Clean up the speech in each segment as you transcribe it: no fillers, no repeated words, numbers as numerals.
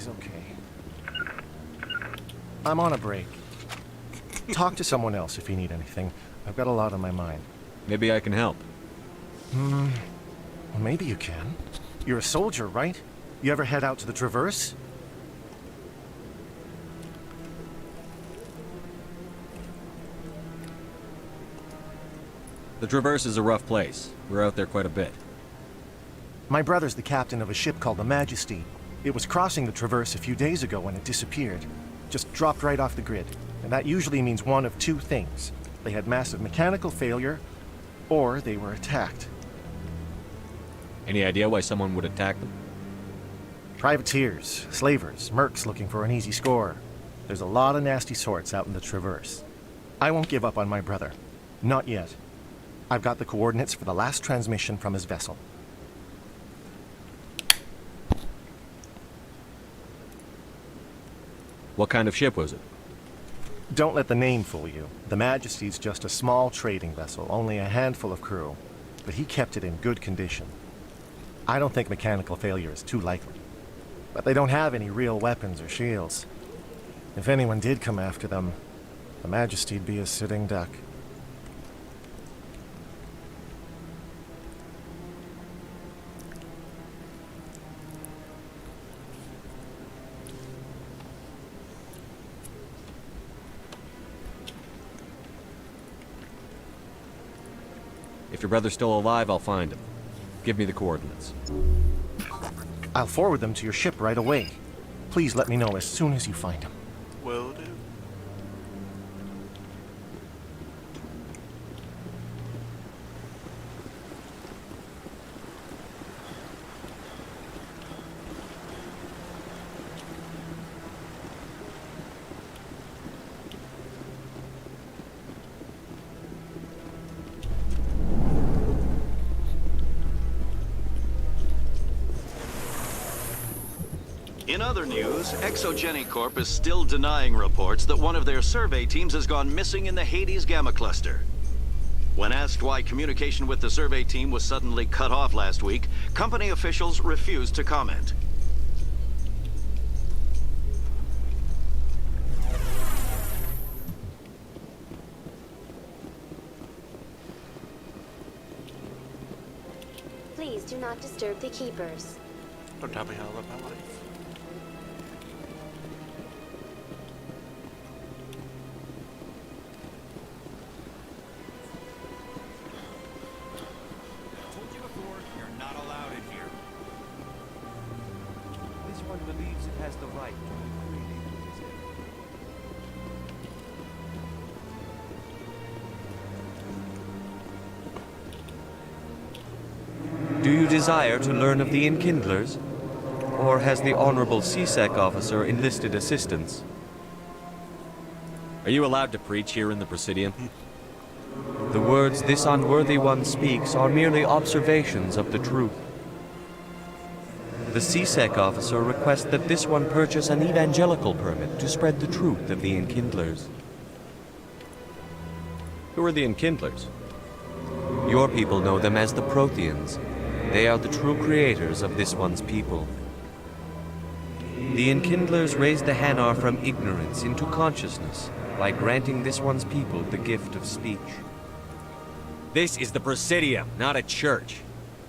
he's okay. I'm on a break. Talk to someone else if you need anything. I've got a lot on my mind. Maybe I can help. Well, maybe you can. You're a soldier, right? You ever head out to the Traverse? The Traverse is a rough place. We're out there quite a bit. My brother's the captain of a ship called the Majesty. It was crossing the Traverse a few days ago when it disappeared. Just dropped right off the grid. And that usually means one of two things. They had massive mechanical failure, or they were attacked. Any idea why someone would attack them? Privateers, slavers, mercs looking for an easy score. There's a lot of nasty sorts out in the Traverse. I won't give up on my brother. Not yet. I've got the coordinates for the last transmission from his vessel. What kind of ship was it? Don't let the name fool you. The Majesty's just a small trading vessel, only a handful of crew. But he kept it in good condition. I don't think mechanical failure is too likely. But they don't have any real weapons or shields. If anyone did come after them, the Majesty'd be a sitting duck. If your brother's still alive, I'll find him. Give me the coordinates. I'll forward them to your ship right away. Please let me know as soon as you find him. Will do. In other news, Exogeny Corp is still denying reports that one of their survey teams has gone missing in the Hades Gamma Cluster. When asked why communication with the survey team was suddenly cut off last week, company officials refused to comment. Please do not disturb the keepers. Don't tell me how I live my life. Believes it has the right to be created in his image. Do you desire to learn of the Enkindlers? Or has the Honorable CSEC officer enlisted assistance? Are you allowed to preach here in the Presidium? The words this unworthy one speaks are merely observations of the truth. The CSEC officer requests that this one purchase an evangelical permit to spread the truth of the Enkindlers. Who are the Enkindlers? Your people know them as the Protheans. They are the true creators of this one's people. The Enkindlers raised the Hanar from ignorance into consciousness by granting this one's people the gift of speech. This is the Presidium, not a church.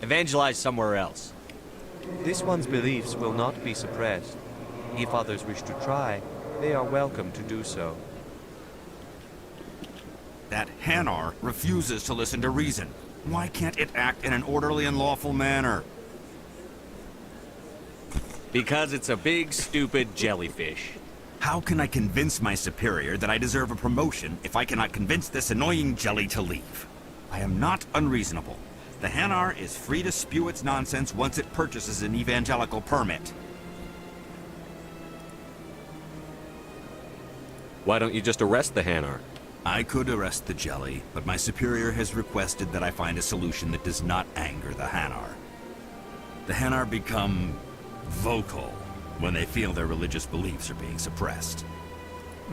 Evangelize somewhere else. This one's beliefs will not be suppressed. If others wish to try, they are welcome to do so. That Hanar refuses to listen to reason. Why can't it act in an orderly and lawful manner? Because it's a big, stupid jellyfish. How can I convince my superior that I deserve a promotion if I cannot convince this annoying jelly to leave? I am not unreasonable. The Hanar is free to spew its nonsense once it purchases an evangelical permit. Why don't you just arrest the Hanar? I could arrest the jelly, but my superior has requested that I find a solution that does not anger the Hanar. The Hanar become vocal when they feel their religious beliefs are being suppressed.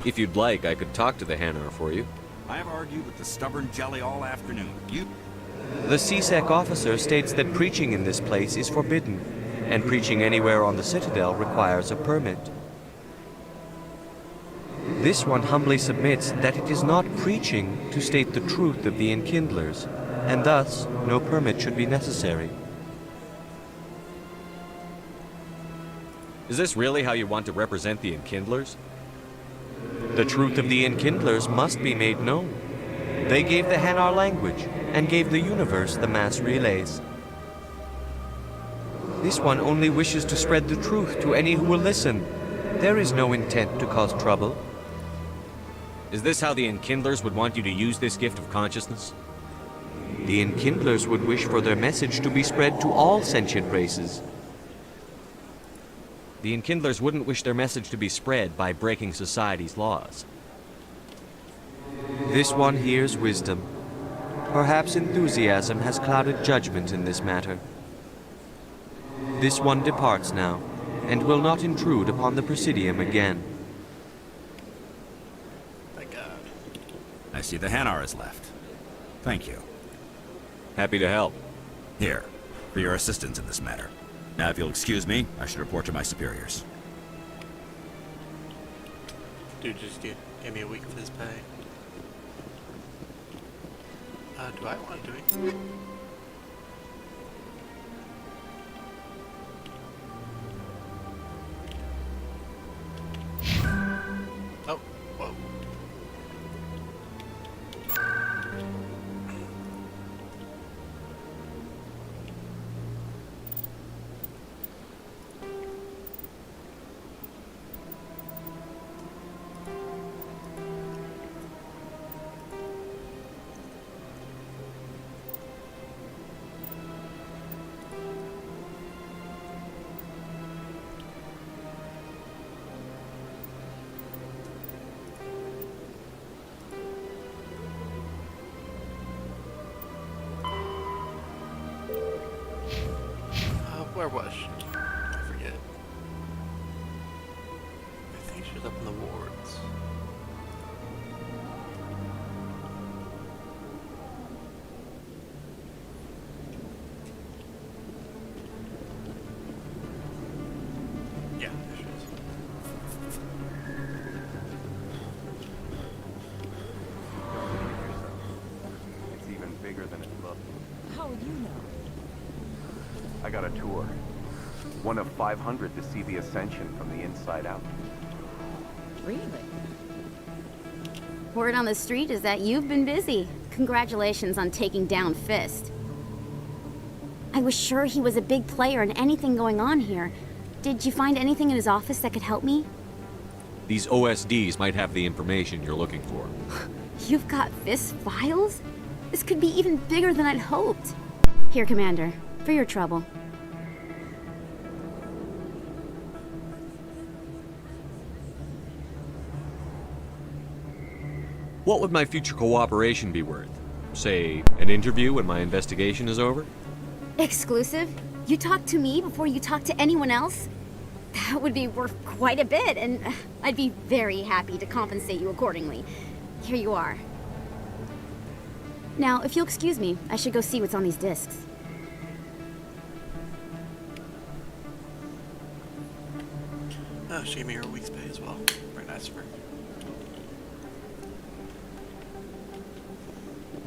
If you'd like, I could talk to the Hanar for you. I have argued with the stubborn jelly all afternoon. The CSEC officer states that preaching in this place is forbidden, and preaching anywhere on the Citadel requires a permit. This one humbly submits that it is not preaching to state the truth of the Enkindlers, and thus no permit should be necessary. Is this really how you want to represent the Enkindlers? The truth of the Enkindlers must be made known. They gave the Hanar language, and gave the universe the mass relays. This one only wishes to spread the truth to any who will listen. There is no intent to cause trouble. Is this how the Enkindlers would want you to use this gift of consciousness? The Enkindlers would wish for their message to be spread to all sentient races. The Enkindlers wouldn't wish their message to be spread by breaking society's laws. This one hears wisdom. Perhaps enthusiasm has clouded judgment in this matter. This one departs now, and will not intrude upon the Presidium again. Thank God. I see the Hanar is left. Thank you. Happy to help. Here, for your assistance in this matter. Now, if you'll excuse me, I should report to my superiors. Dude just gave me a week of his pay. Do I want to do it? Oh, whoa. Where was she? I forget. I think she was up in the wards. Yeah, there she is. It's even bigger than it looked. How would you know? I got a tour. One of 500 to see the Ascension from the inside out. Really? Word on the street is that you've been busy. Congratulations on taking down Fist. I was sure he was a big player in anything going on here. Did you find anything in his office that could help me? These OSDs might have the information you're looking for. You've got Fist files? This could be even bigger than I'd hoped. Here, Commander, for your trouble. What would my future cooperation be worth? Say, an interview when my investigation is over? Exclusive? You talk to me before you talk to anyone else? That would be worth quite a bit, and I'd be very happy to compensate you accordingly. Here you are. Now, if you'll excuse me, I should go see what's on these discs. Oh, she gave me her week's pay as well. Very nice of her.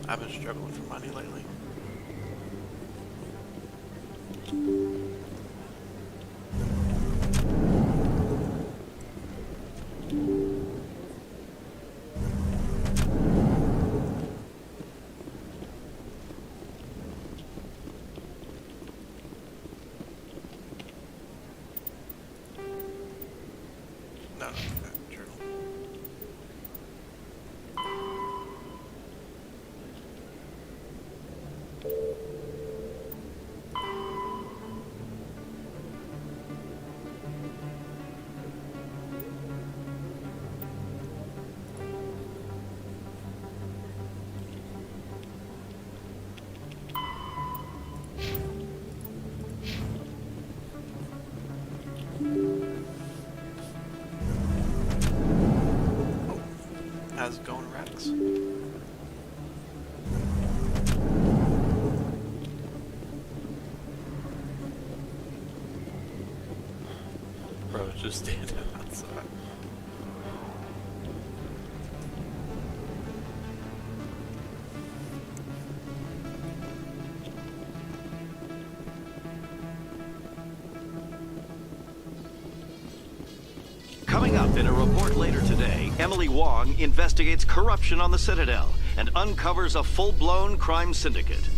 I've been struggling for money lately. No, journal. How's it going, Rex? Bro, just stand outside. Coming up in a report later today, Emily Wong investigates corruption on the Citadel and uncovers a full-blown crime syndicate.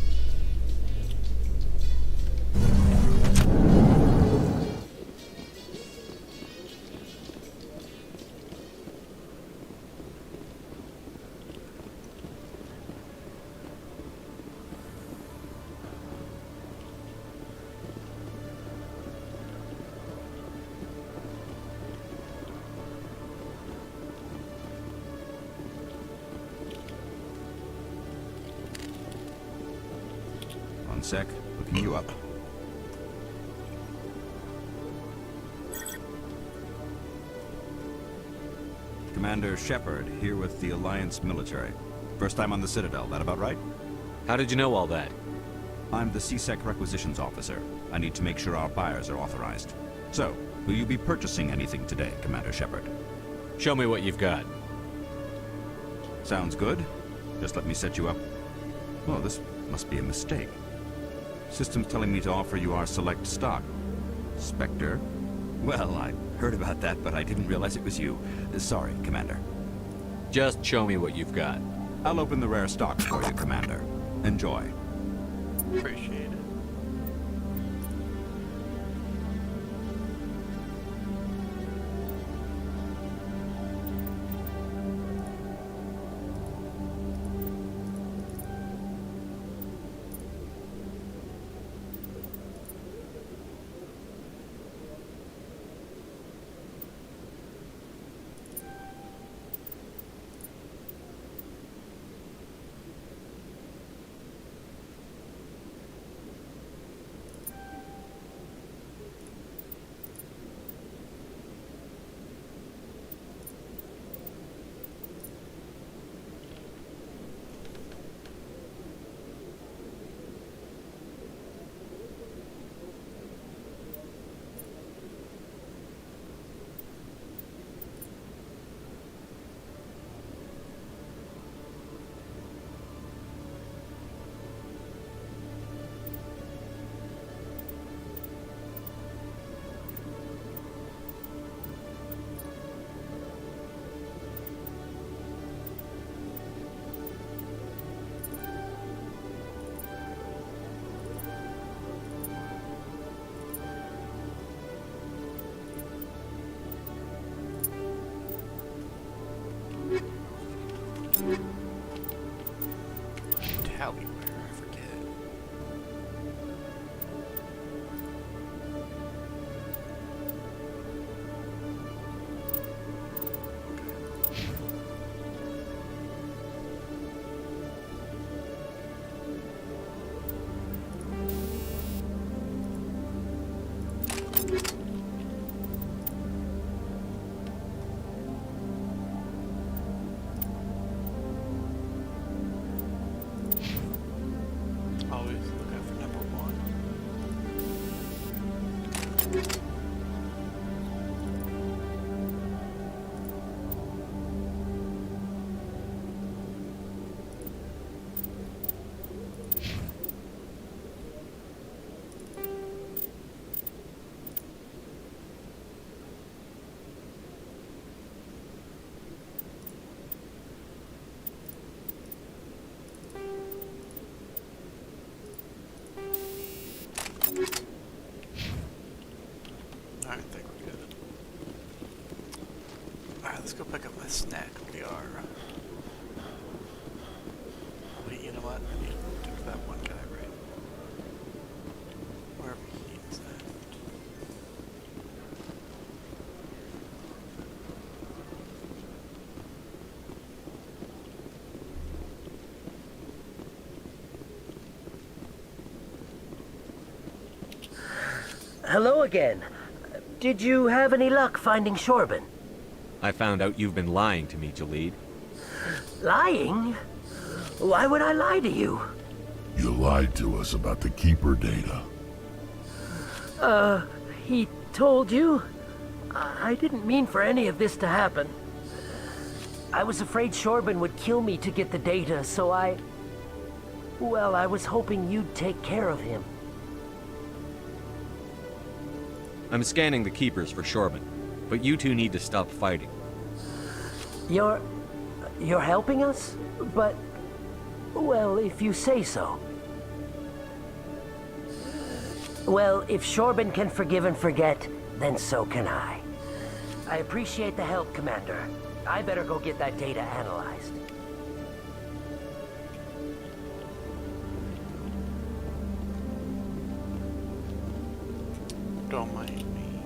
One sec, looking you up. Commander Shepard, here with the Alliance military. First time on the Citadel, that about right? How did you know all that? I'm the CSEC requisitions officer. I need to make sure our buyers are authorized. So, will you be purchasing anything today, Commander Shepard? Show me what you've got. Sounds good. Just let me set you up. Oh, this must be a mistake. System's telling me to offer you our select stock. Spectre? Well, I heard about that, but I didn't realize it was you. Sorry, Commander. Just show me what you've got. I'll open the rare stock for you, Commander. Enjoy. Appreciate it. Tallyware, I forget. Always look out for number one. I think we're good. Alright, let's go pick up my snack. We are. Wait, you know what? I need to talk to that one guy, right? Wherever he is at. Hello again. Did you have any luck finding Shorban? I found out you've been lying to me, Jalid. Lying? Why would I lie to you? You lied to us about the Keeper data. He told you? I didn't mean for any of this to happen. I was afraid Shorben would kill me to get the data, so well, I was hoping you'd take care of him. I'm scanning the Keepers for Shorben, but you two need to stop fighting. You're helping us? But, well, if you say so. Well, if Shorben can forgive and forget, then so can I. I appreciate the help, Commander. I better go get that data analyzed. Don't mind me.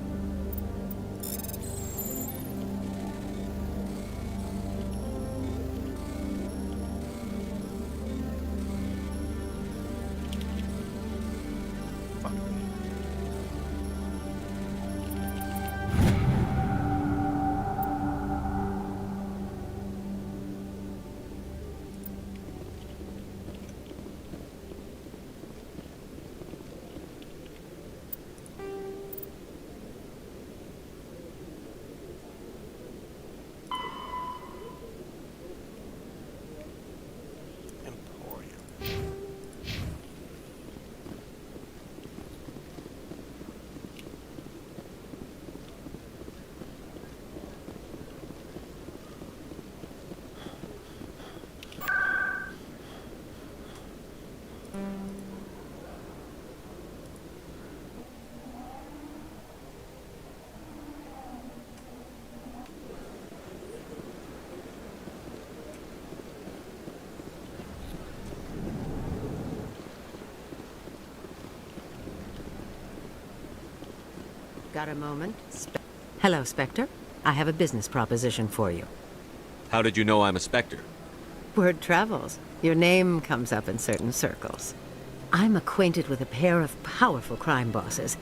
Fuck me. Emporium. Got a moment? Hello, Spectre. I have a business proposition for you. How did you know I'm a Spectre? Word travels. Your name comes up in certain circles. I'm acquainted with a pair of powerful crime bosses.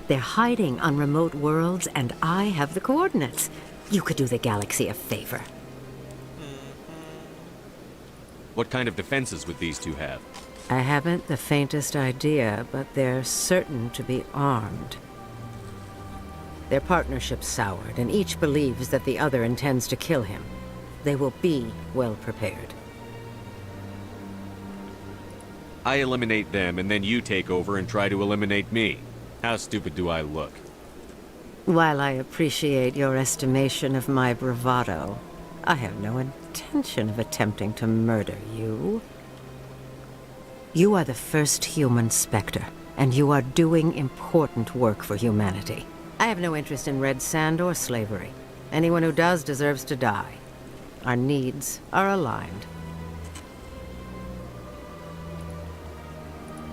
They're hiding on remote worlds, and I have the coordinates. You could do the galaxy a favor. What kind of defenses would these two have? I haven't the faintest idea, but they're certain to be armed. Their partnership's soured, and each believes that the other intends to kill him. They will be well prepared. I eliminate them, and then you take over and try to eliminate me. How stupid do I look? While I appreciate your estimation of my bravado, I have no intention of attempting to murder you. You are the first human Spectre, and you are doing important work for humanity. I have no interest in red sand or slavery. Anyone who does deserves to die. Our needs are aligned.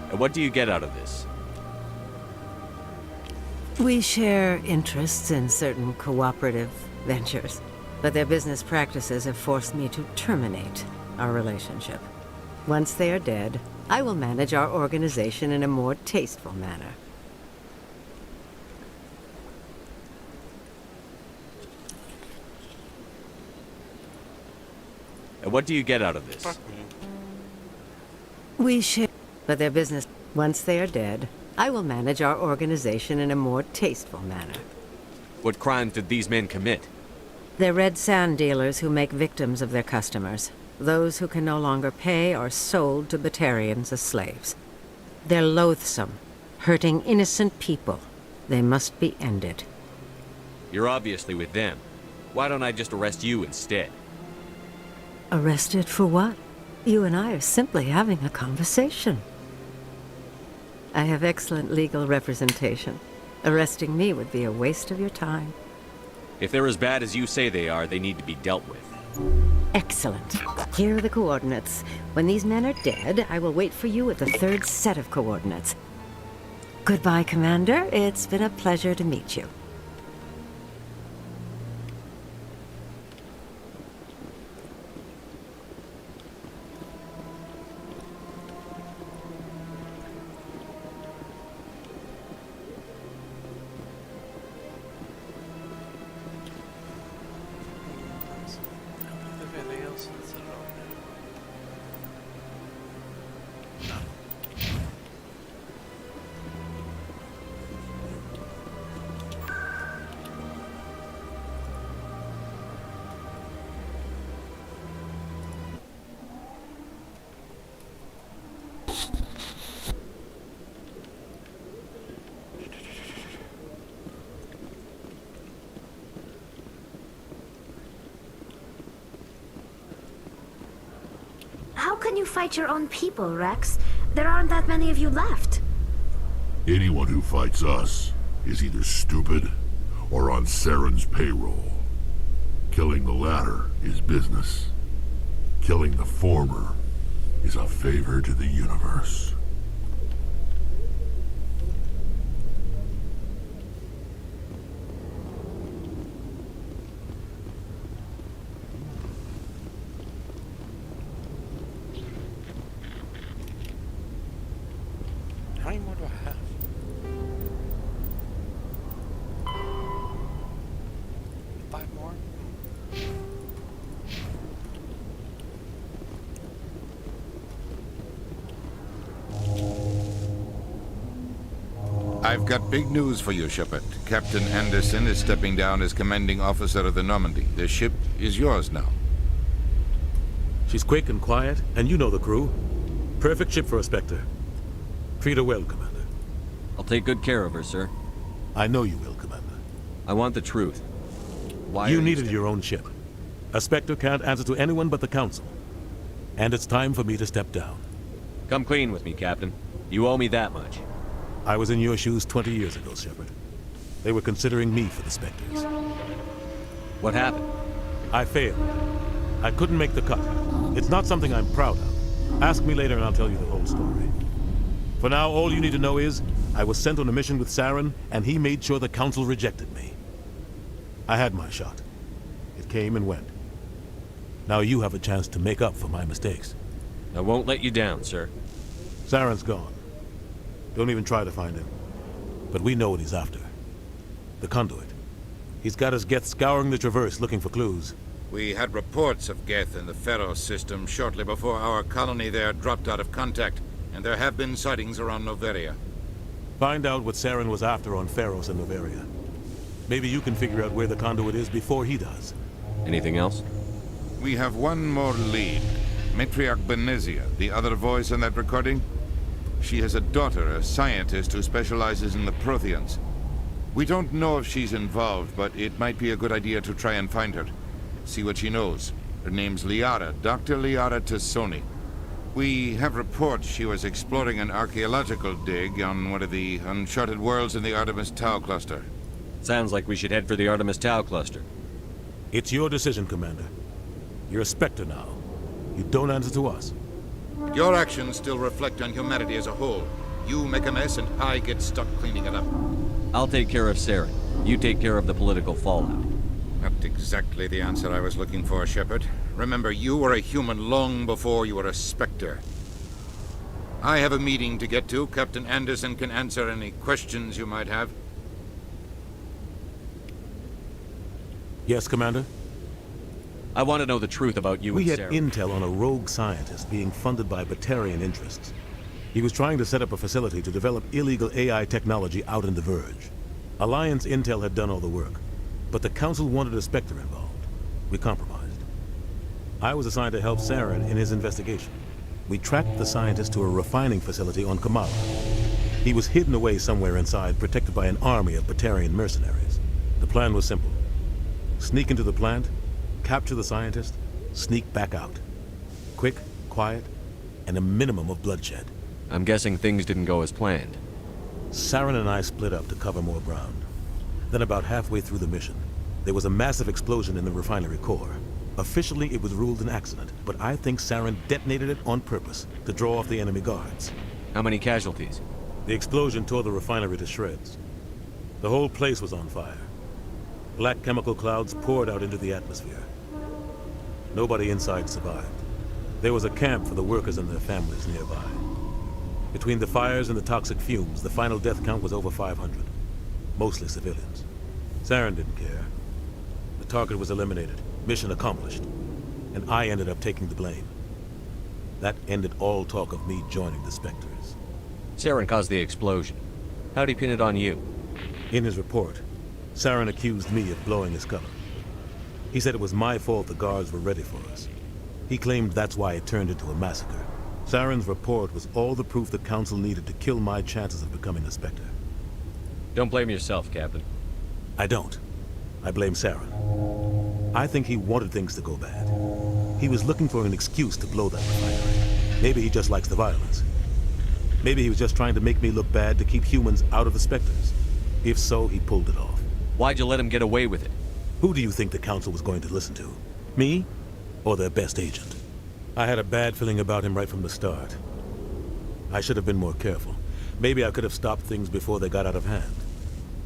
And what do you get out of this? We share interests in certain cooperative ventures, but their business practices have forced me to terminate our relationship. Once they are dead, I will manage our organization in a more tasteful manner. And what do you get out of this? Fuck me. We share, but their business, once they are dead, I will manage our organization in a more tasteful manner. What crimes did these men commit? They're red sand dealers who make victims of their customers. Those who can no longer pay are sold to Batarians as slaves. They're loathsome, hurting innocent people. They must be ended. You're obviously with them. Why don't I just arrest you instead? Arrested for what? You and I are simply having a conversation. I have excellent legal representation. Arresting me would be a waste of your time. If they're as bad as you say they are, they need to be dealt with. Excellent. Here are the coordinates. When these men are dead, I will wait for you at the third set of coordinates. Goodbye, Commander. It's been a pleasure to meet you. can you fight your own people, Rex? There aren't that many of you left. Anyone who fights us is either stupid or on Saren's payroll. Killing the latter is business. Killing the former is a favor to the universe. How many more do I have? Five more? I've got big news for you, Shepard. Captain Anderson is stepping down as commanding officer of the Normandy. The ship is yours now. She's quick and quiet, and you know the crew. Perfect ship for a Spectre. Treat her well, Commander. I'll take good care of her, sir. I know you will, Commander. I want the truth. Why you are needed your own ship. A Spectre can't answer to anyone but the Council. And it's time for me to step down. Come clean with me, Captain. You owe me that much. I was in your shoes 20 years ago, Shepard. They were considering me for the Spectres. What happened? I failed. I couldn't make the cut. It's not something I'm proud of. Ask me later and I'll tell you the whole story. For now, all you need to know is, I was sent on a mission with Saren, and he made sure the Council rejected me. I had my shot. It came and went. Now you have a chance to make up for my mistakes. I won't let you down, sir. Saren's gone. Don't even try to find him. But we know what he's after. The Conduit. He's got his Geth scouring the Traverse looking for clues. We had reports of Geth in the Pharaoh system shortly before our colony there dropped out of contact, and there have been sightings around Noveria. Find out what Saren was after on Pharos and Noveria. Maybe you can figure out where the Conduit is before he does. Anything else? We have one more lead. Matriarch Benezia, the other voice in that recording. She has a daughter, a scientist who specializes in the Protheans. We don't know if she's involved, but it might be a good idea to try and find her. See what she knows. Her name's Liara, Dr. Liara Tassoni. We have reports she was exploring an archaeological dig on one of the uncharted worlds in the Artemis Tau cluster. Sounds like we should head for the Artemis Tau cluster. It's your decision, Commander. You're a Spectre now. You don't answer to us. Your actions still reflect on humanity as a whole. You make a mess and I get stuck cleaning it up. I'll take care of Saren. You take care of the political fallout. Not exactly the answer I was looking for, Shepard. Remember, you were a human long before you were a Spectre. I have a meeting to get to. Captain Anderson can answer any questions you might have. Yes, Commander? I want to know the truth about you and We had Saren. intel on a rogue scientist being funded by Batarian interests. He was trying to set up a facility to develop illegal AI technology out in the Verge. Alliance intel had done all the work, but the Council wanted a Spectre involved. We compromised. I was assigned to help Saren in his investigation. We tracked the scientist to a refining facility on Kamala. He was hidden away somewhere inside, protected by an army of Batarian mercenaries. The plan was simple. Sneak into the plant, capture the scientist, sneak back out. Quick, quiet, and a minimum of bloodshed. I'm guessing things didn't go as planned. Saren and I split up to cover more ground. Then about halfway through the mission, there was a massive explosion in the refinery core. Officially, it was ruled an accident, but I think Saren detonated it on purpose to draw off the enemy guards. How many casualties? The explosion tore the refinery to shreds. The whole place was on fire. Black chemical clouds poured out into the atmosphere. Nobody inside survived. There was a camp for the workers and their families nearby. Between the fires and the toxic fumes, the final death count was over 500. Mostly civilians. Saren didn't care. The target was eliminated. Mission accomplished. And I ended up taking the blame. That ended all talk of me joining the Spectres. Saren caused the explosion. How'd he pin it on you? In his report, Saren accused me of blowing his cover. He said it was my fault the guards were ready for us. He claimed that's why it turned into a massacre. Saren's report was all the proof the Council needed to kill my chances of becoming a Spectre. Don't blame yourself, Captain. I don't. I blame Saren. I think he wanted things to go bad. He was looking for an excuse to blow that refinery. Maybe he just likes the violence. Maybe he was just trying to make me look bad to keep humans out of the Spectres. If so, he pulled it off. Why'd you let him get away with it? Who do you think the Council was going to listen to? Me? Or their best agent? I had a bad feeling about him right from the start. I should have been more careful. Maybe I could have stopped things before they got out of hand.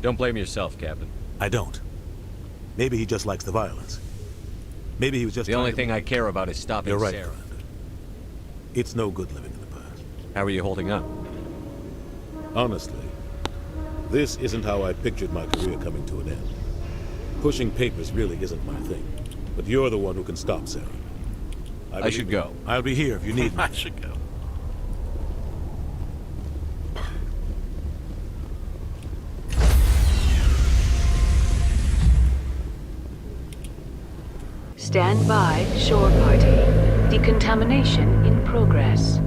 Don't blame yourself, Captain. I don't. Maybe he just likes the violence. Maybe he was just The only thing I care about is stopping You're right, Saren. Commander. It's no good living in the past. How are you holding up? Honestly, this isn't how I pictured my career coming to an end. Pushing papers really isn't my thing. But you're the one who can stop Saren. I should go. I'll be here if you need me. I should go. Stand by, shore party. Decontamination in progress.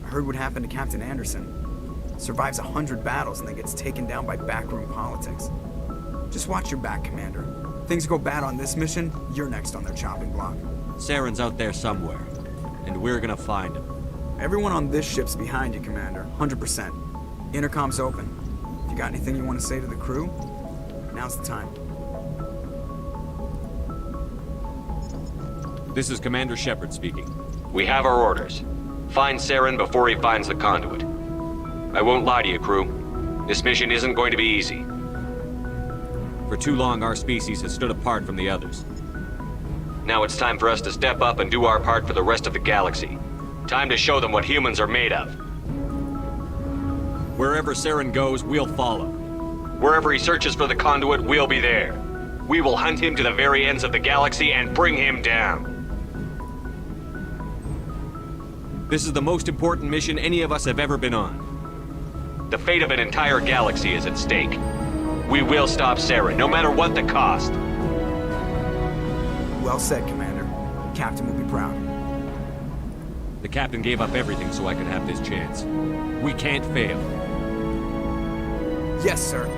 I heard what happened to Captain Anderson. Survives 100 battles and then gets taken down by backroom politics. Just watch your back, Commander. Things go bad on this mission, you're next on their chopping block. Saren's out there somewhere, and we're gonna find him. Everyone on this ship's behind you, Commander. 100%. Intercom's open. If you got anything you want to say to the crew, now's the time. This is Commander Shepard speaking. We have our orders. Find Saren before he finds the conduit. I won't lie to you, crew. This mission isn't going to be easy. For too long, our species has stood apart from the others. Now it's time for us to step up and do our part for the rest of the galaxy. Time to show them what humans are made of. Wherever Saren goes, we'll follow. Wherever he searches for the conduit, we'll be there. We will hunt him to the very ends of the galaxy and bring him down. This is the most important mission any of us have ever been on. The fate of an entire galaxy is at stake. We will stop Saren, no matter what the cost. Well said, Commander. Captain will be proud. The captain gave up everything so I could have this chance. We can't fail. Yes, sir.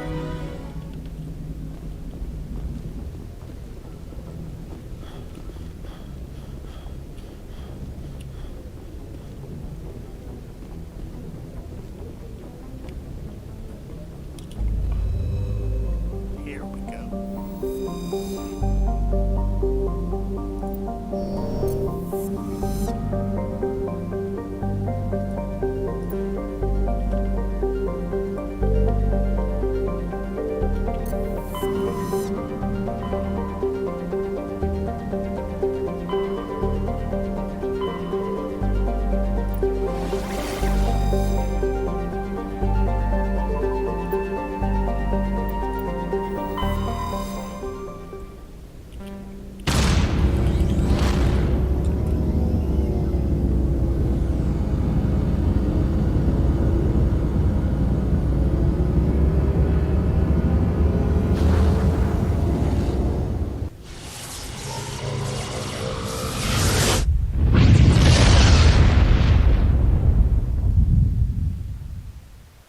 Here we go.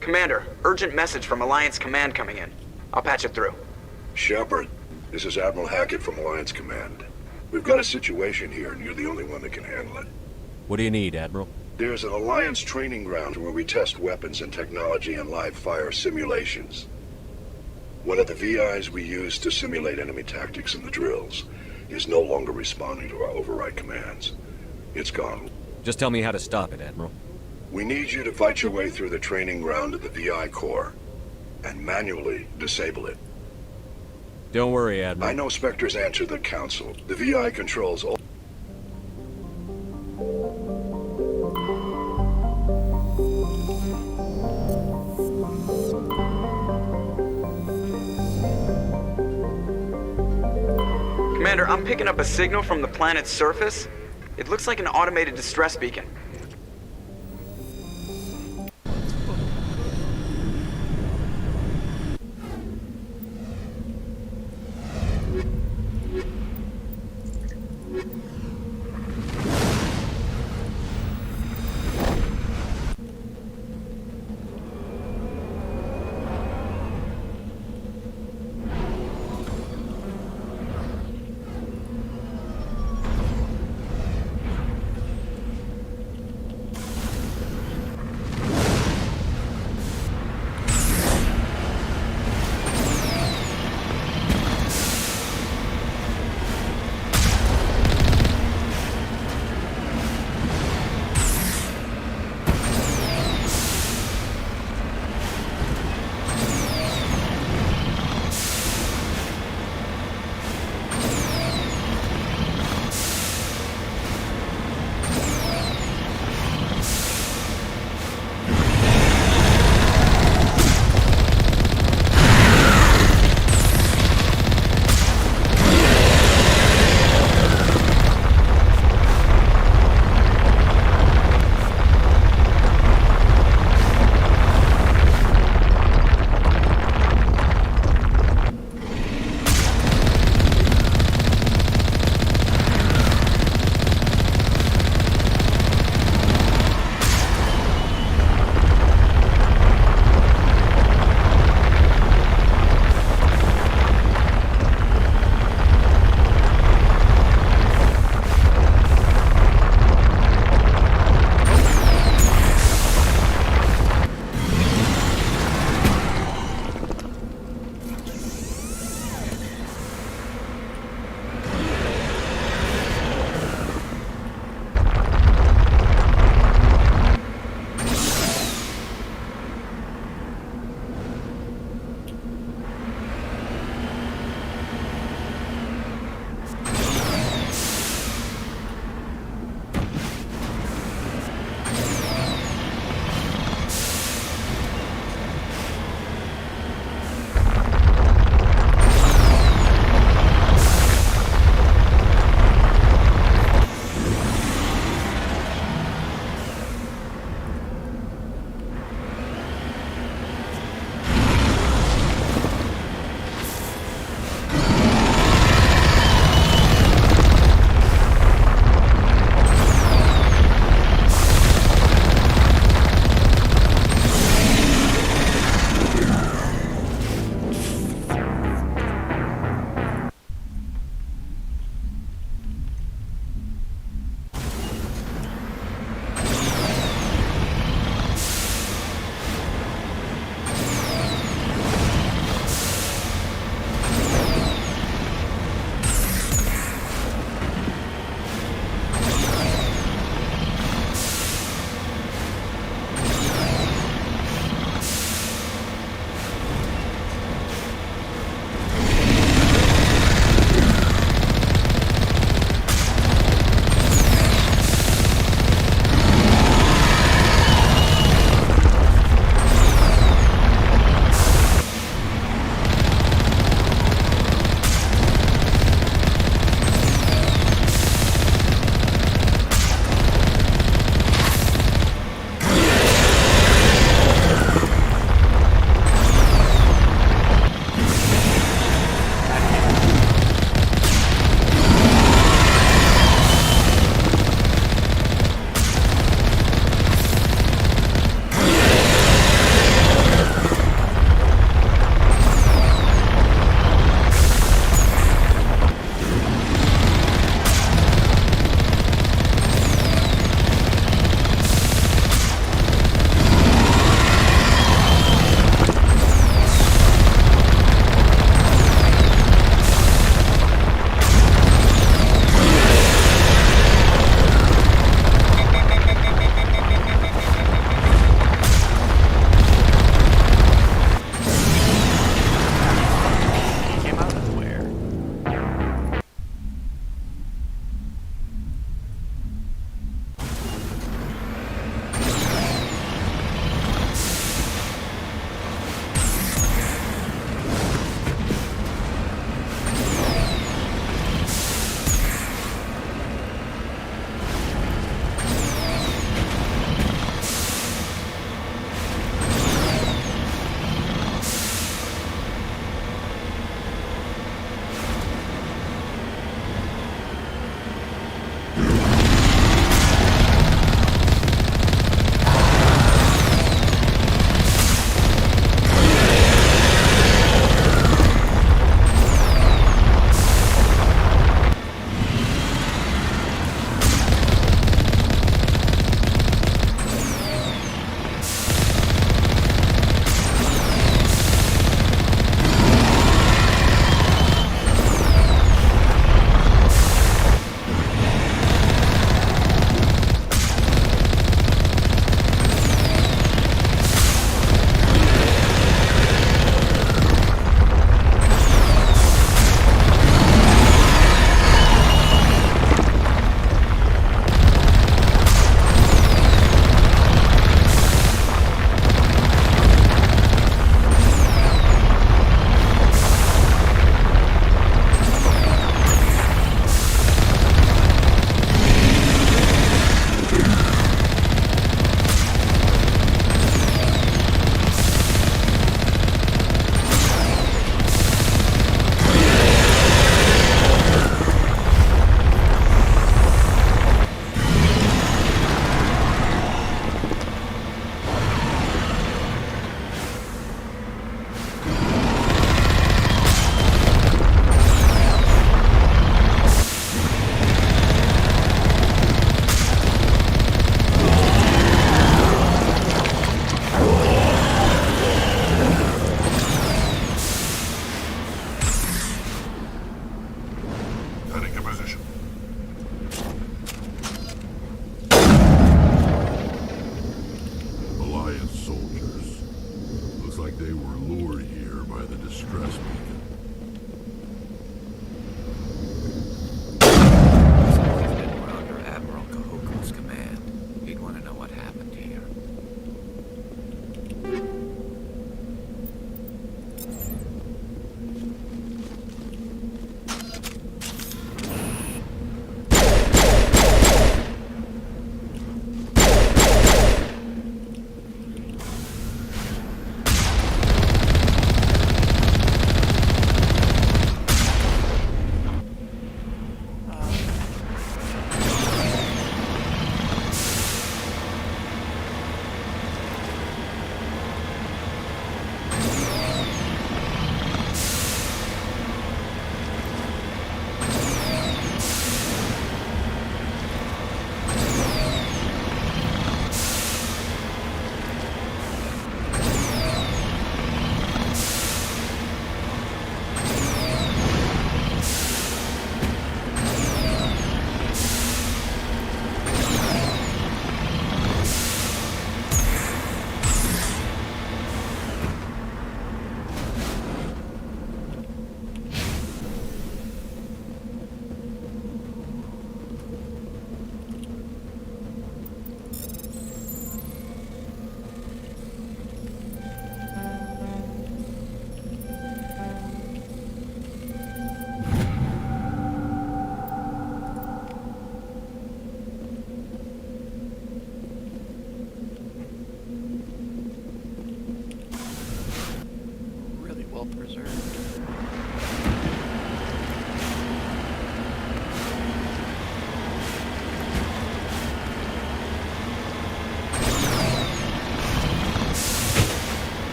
Commander, urgent message from Alliance Command coming in. I'll patch it through. Shepard, this is Admiral Hackett from Alliance Command. We've got a situation here, and you're the only one that can handle it. What do you need, Admiral? There's an Alliance training ground where we test weapons and technology in live fire simulations. One of the VIs we use to simulate enemy tactics in the drills is no longer responding to our override commands. It's gone. Just tell me how to stop it, Admiral. We need you to fight your way through the training ground of the VI core and manually disable it. Don't worry, Admiral. I know Spectres answer the Council. The VI controls all... Commander, I'm picking up a signal from the planet's surface. It looks like an automated distress beacon.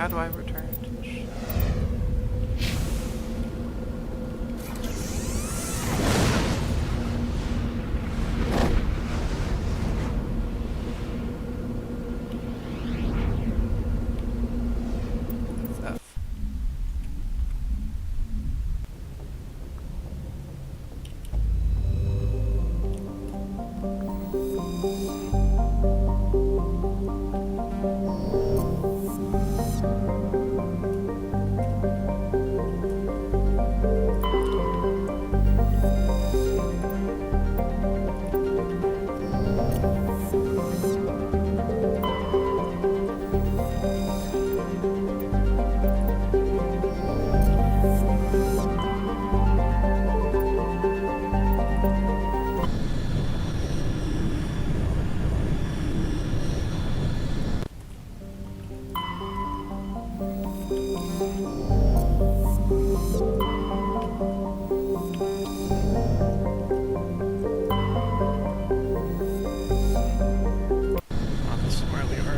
How do I return to the ship? It's F. Oh, this is where we are.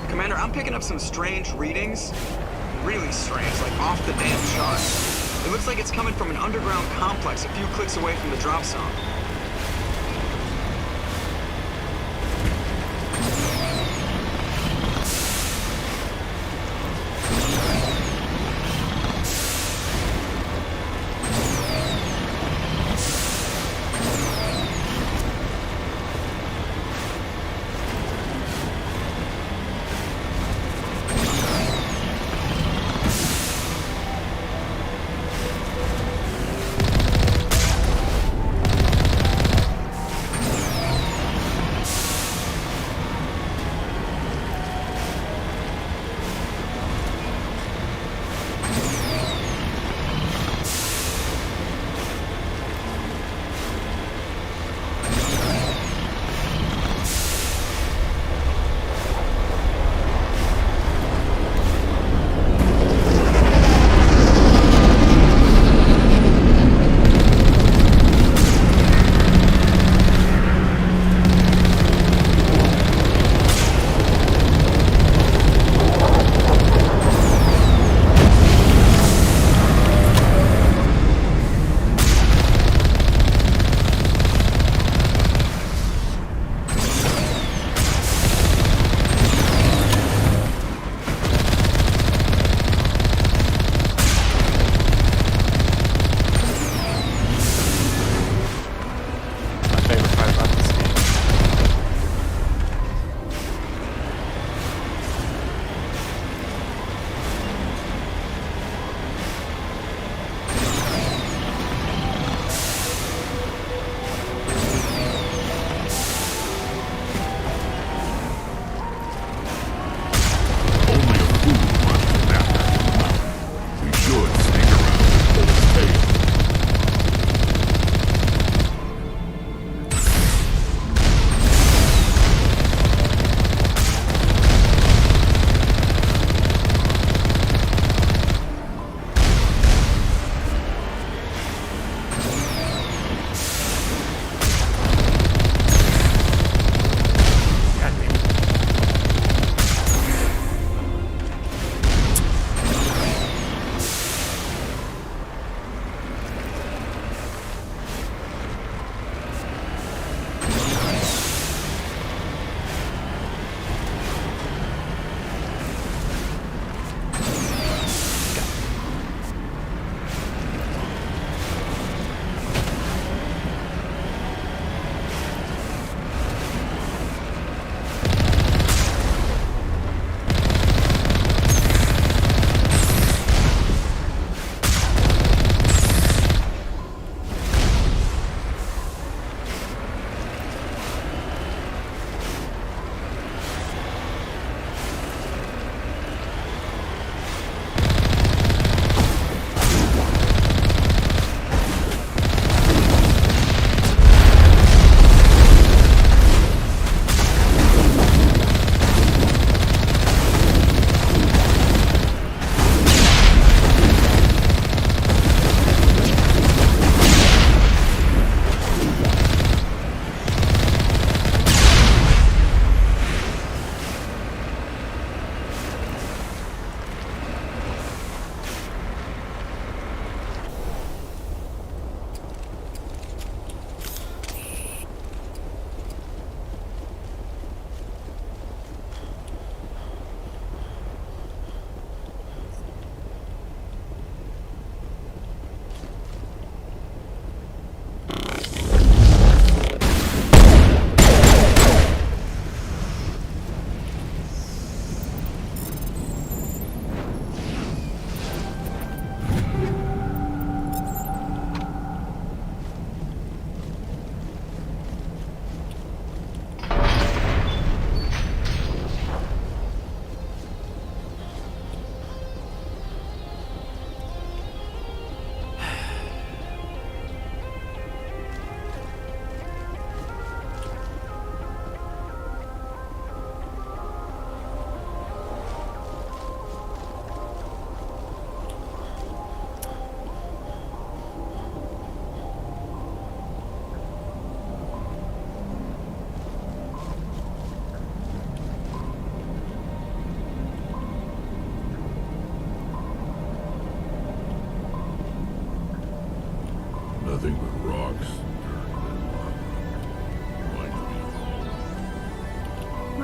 Commander, I'm picking up some strange readings. Really strange, like off the damn chart. It looks like it's coming from an underground complex a few clicks away from the drop zone.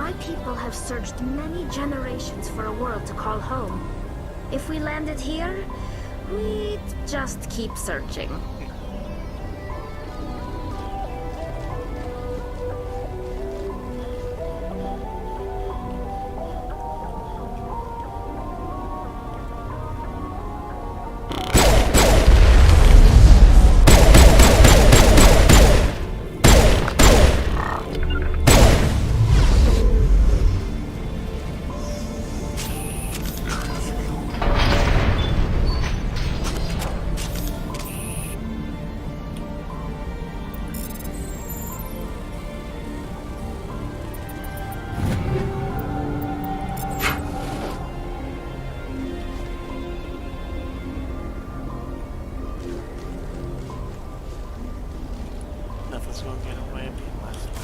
My people have searched many generations for a world to call home. If we landed here, we'd just keep searching. Nothing's gonna get away with me last night.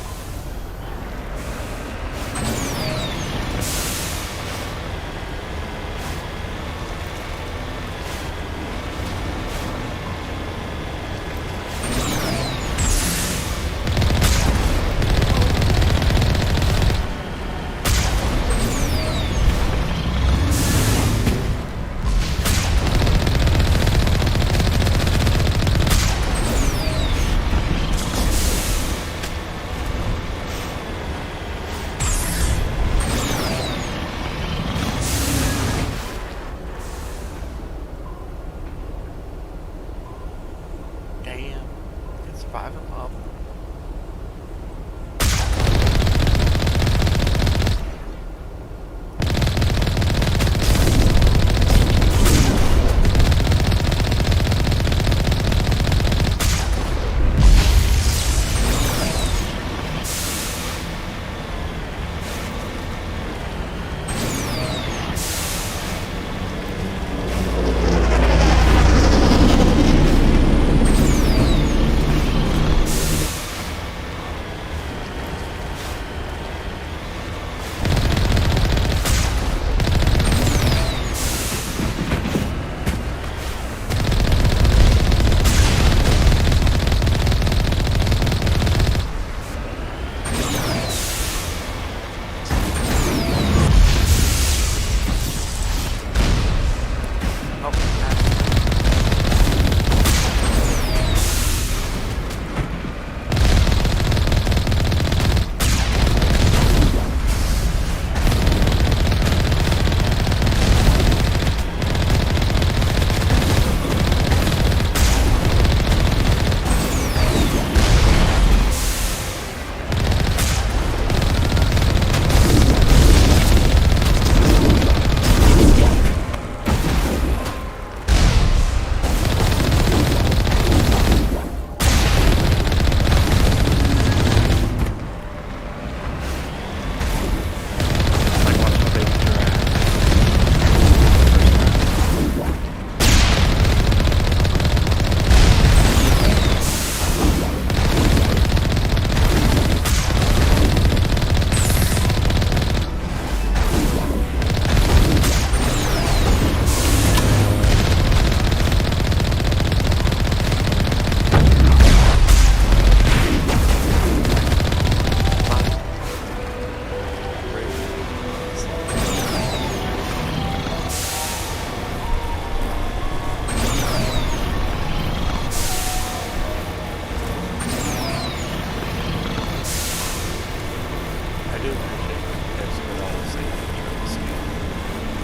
Damn. Can survive a mob.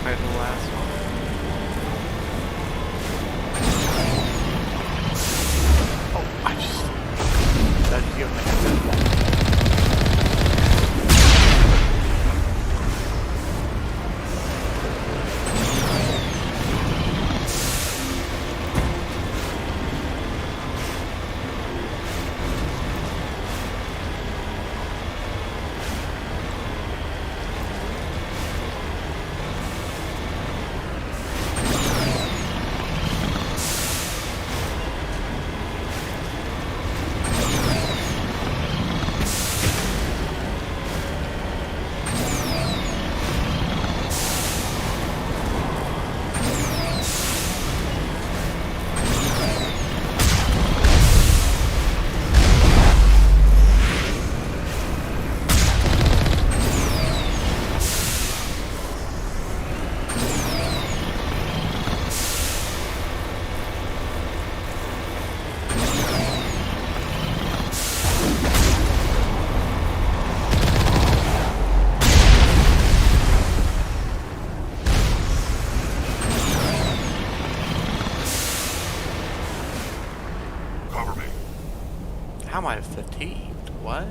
Compared to the last one. Oh, I just... That you have am I fatigued? What?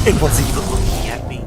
It wasn't even looking at me.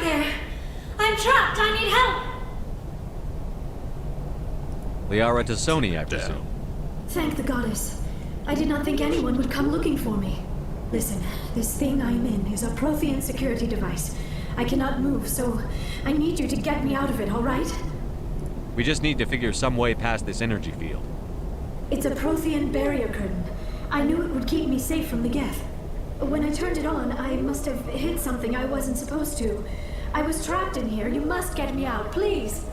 there! I'm trapped! I need help! Liara Tassoni, I presume. Thank the goddess. I did not think anyone would come looking for me. Listen, this thing I'm in is a Prothean security device. I cannot move, so I need you to get me out of it, all right? We just need to figure some way past this energy field. It's a Prothean barrier curtain. I knew it would keep me safe from the Geth. When I turned it on, I must have hit something I wasn't supposed to. I was trapped in here. You must get me out, please.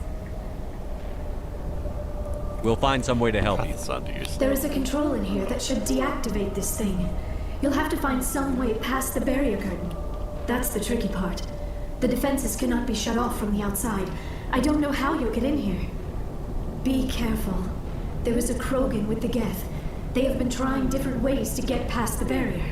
We'll find some way to help you. There is a control in here that should deactivate this thing. You'll have to find some way past the barrier curtain. That's the tricky part. The defenses cannot be shut off from the outside. I don't know how you'll get in here. Be careful. There is a Krogan with the Geth. They have been trying different ways to get past the barrier.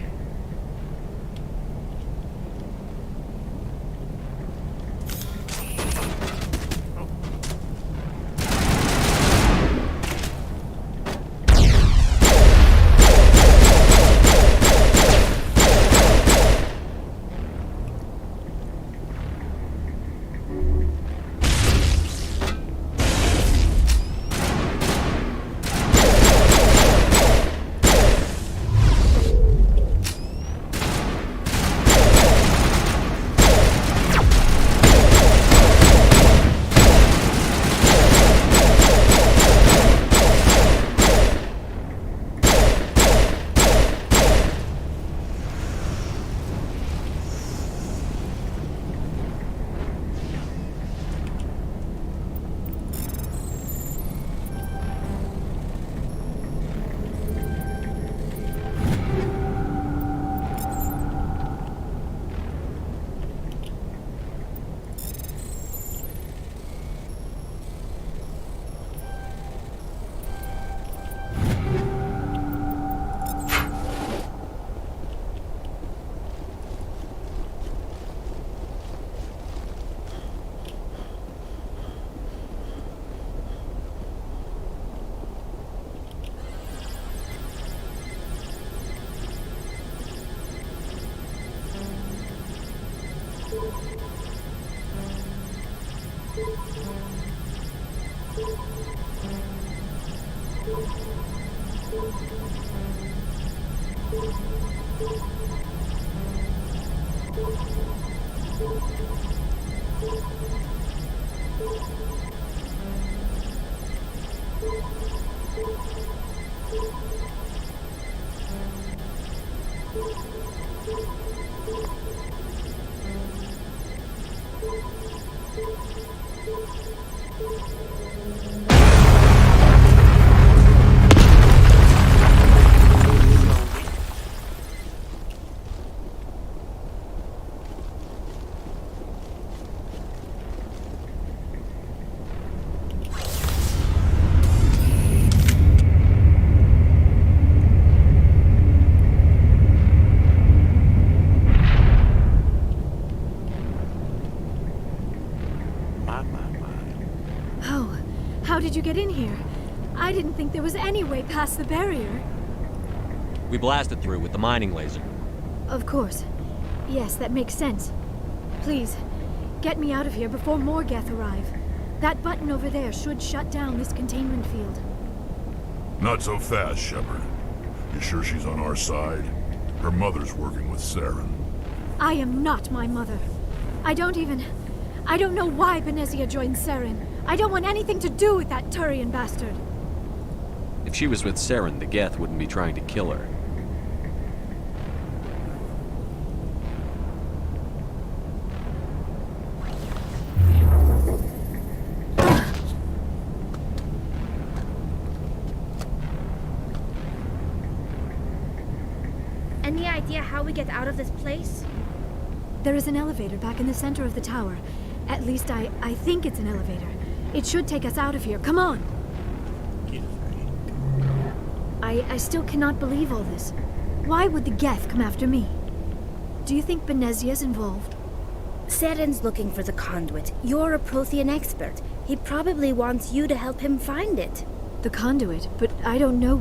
How did you get in here? I didn't think there was any way past the barrier. We blasted through with the mining laser. Of course. Yes, that makes sense. Please, get me out of here before more Geth arrive. That button over there should shut down this containment field. Not so fast, Shepard. You sure she's on our side? Her mother's working with Saren. I am not my mother. I don't know why Benezia joined Saren. I don't want anything to do with that Turian bastard. If she was with Saren, the Geth wouldn't be trying to kill her. Any idea how we get out of this place? There is an elevator back in the center of the tower. At least I think it's an elevator. It should take us out of here. Come on! I still cannot believe all this. Why would the Geth come after me? Do you think Benezia's involved? Saren's looking for the conduit. You're a Prothean expert. He probably wants you to help him find it. The conduit? But I don't know.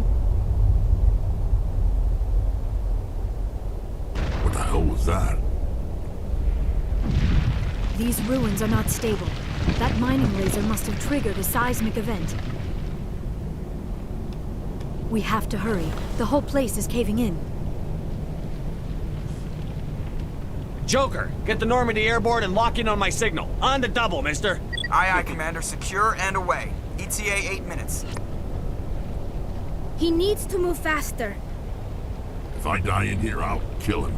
What the hell was that? these ruins are not stable. That mining laser must have triggered a seismic event. We have to hurry. The whole place is caving in. Joker, get the Normandy airborne and lock in on my signal. On the double, mister. Aye, aye, Commander. Secure and away. ETA 8 minutes. He needs to move faster. If I die in here, I'll kill him.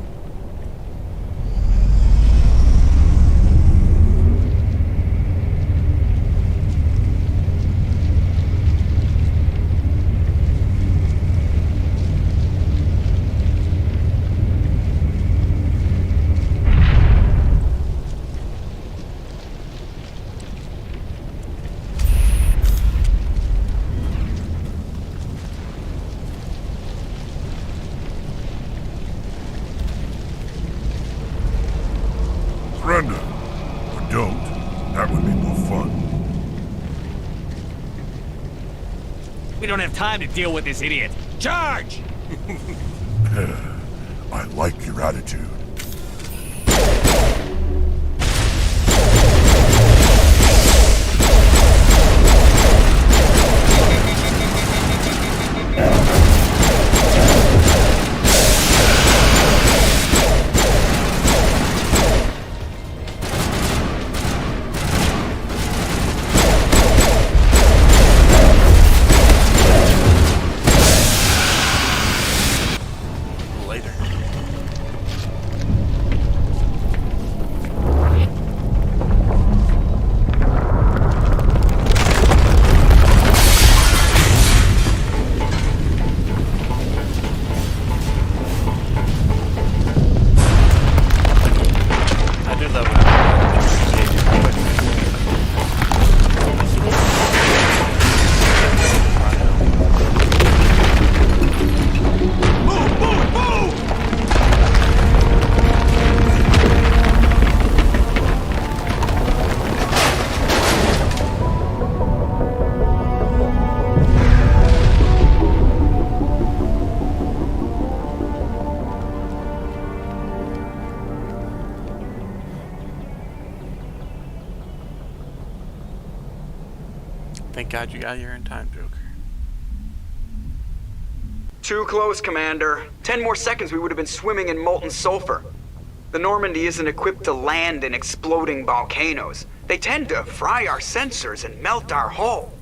Surrender. Or don't. That would be more fun. We don't have time to deal with this idiot. Charge! I like your attitude. Thank God you got here in time, Joker. Too close, Commander. 10 more seconds we would have been swimming in molten sulfur. The Normandy isn't equipped to land in exploding volcanoes. They tend to fry our sensors and melt our hull.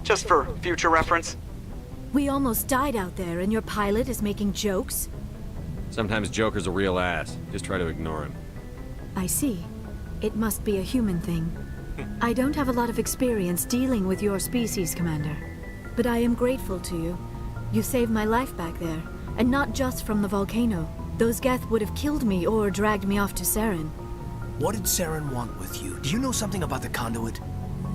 Just for future reference. We almost died out there, and your pilot is making jokes? Sometimes Joker's a real ass. Just try to ignore him. I see. It must be a human thing. I don't have a lot of experience dealing with your species, Commander. But I am grateful to you. You saved my life back there, and not just from the volcano. Those Geth would have killed me or dragged me off to Saren. What did Saren want with you? Do you know something about the conduit?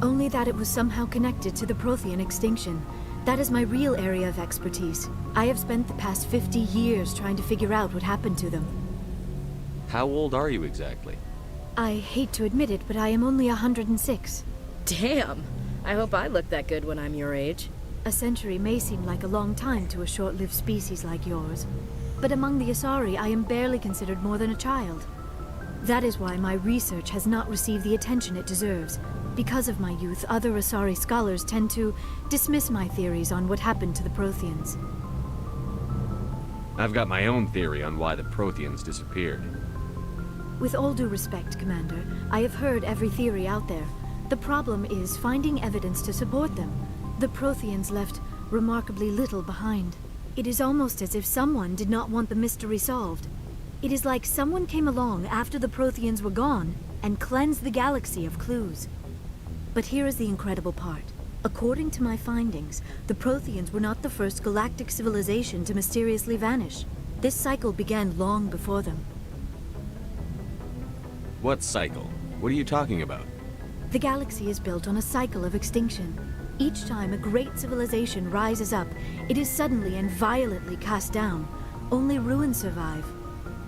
Only that it was somehow connected to the Prothean extinction. That is my real area of expertise. I have spent the past 50 years trying to figure out what happened to them. How old are you exactly? I hate to admit it, but I am only 106. Damn! I hope I look that good when I'm your age. A century may seem like a long time to a short-lived species like yours. But among the Asari, I am barely considered more than a child. That is why my research has not received the attention it deserves. Because of my youth, other Asari scholars tend to dismiss my theories on what happened to the Protheans. I've got my own theory on why the Protheans disappeared. With all due respect, Commander, I have heard every theory out there. The problem is finding evidence to support them. The Protheans left remarkably little behind. It is almost as if someone did not want the mystery solved. It is like someone came along after the Protheans were gone and cleansed the galaxy of clues. But here is the incredible part. According to my findings, the Protheans were not the first galactic civilization to mysteriously vanish. This cycle began long before them. What cycle? What are you talking about? The galaxy is built on a cycle of extinction. Each time a great civilization rises up, it is suddenly and violently cast down. Only ruins survive.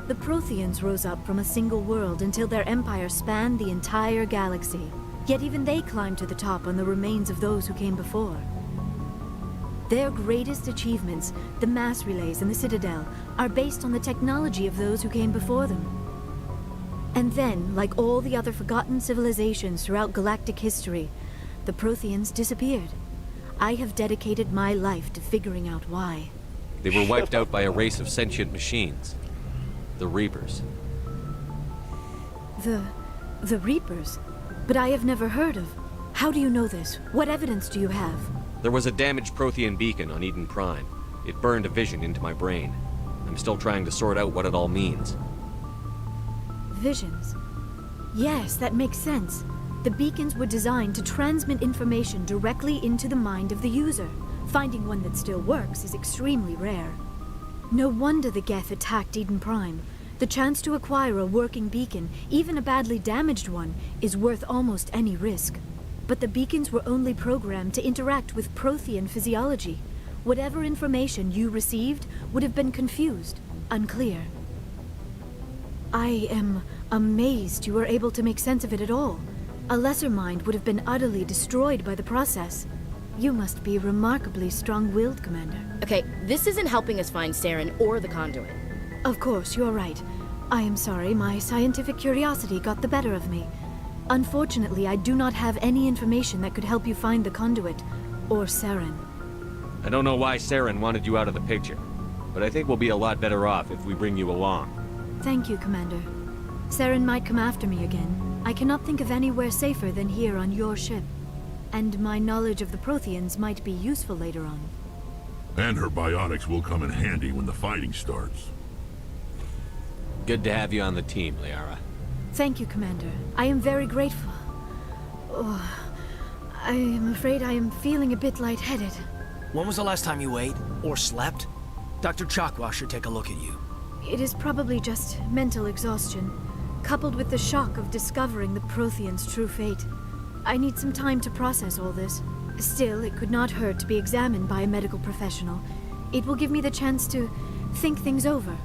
The Protheans rose up from a single world until their empire spanned the entire galaxy. Yet even they climbed to the top on the remains of those who came before. Their greatest achievements, the mass relays and the Citadel, are based on the technology of those who came before them. And then, like all the other forgotten civilizations throughout galactic history, the Protheans disappeared. I have dedicated my life to figuring out why. They were wiped out by a race of sentient machines. The Reapers. The Reapers? But I have never heard of. How do you know this? What evidence do you have? There was a damaged Prothean beacon on Eden Prime. It burned a vision into my brain. I'm still trying to sort out what it all means. Visions. Yes, that makes sense. The beacons were designed to transmit information directly into the mind of the user. Finding one that still works is extremely rare. No wonder the Geth attacked Eden Prime. The chance to acquire a working beacon, even a badly damaged one, is worth almost any risk. But the beacons were only programmed to interact with Prothean physiology. Whatever information you received would have been confused, unclear. I am amazed you were able to make sense of it at all. A lesser mind would have been utterly destroyed by the process. You must be remarkably strong-willed, Commander. Okay, this isn't helping us find Saren or the conduit. Of course, you're right. I am sorry, my scientific curiosity got the better of me. Unfortunately, I do not have any information that could help you find the conduit, or Saren. I don't know why Saren wanted you out of the picture, but I think we'll be a lot better off if we bring you along. Thank you, Commander. Saren might come after me again. I cannot think of anywhere safer than here on your ship. And my knowledge of the Protheans might be useful later on. And her biotics will come in handy when the fighting starts. Good to have you on the team, Liara. Thank you, Commander. I am very grateful. Oh, I am afraid I am feeling a bit lightheaded. When was the last time you ate? Or slept? Dr. Chakwas should take a look at you. It is probably just mental exhaustion, coupled with the shock of discovering the Protheans' true fate. I need some time to process all this. Still, it could not hurt to be examined by a medical professional. It will give me the chance to think things over.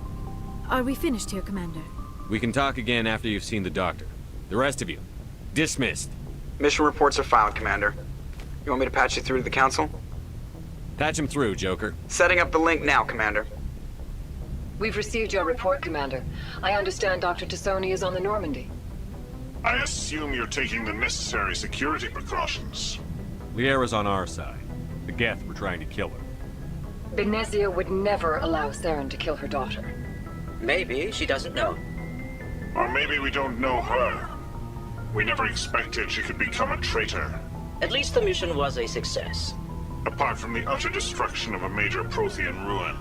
Are we finished here, Commander? We can talk again after you've seen the doctor. The rest of you, dismissed. Mission reports are filed, Commander. You want me to patch you through to the Council? Patch him through, Joker. Setting up the link now, Commander. We've received your report, Commander. I understand Dr. Tassoni is on the Normandy. I assume you're taking the necessary security precautions. Liara's on our side. The Geth were trying to kill her. Benezia would never allow Saren to kill her daughter. Maybe she doesn't know. Or maybe we don't know her. We never expected she could become a traitor. At least the mission was a success. Apart from the utter destruction of a major Prothean ruin.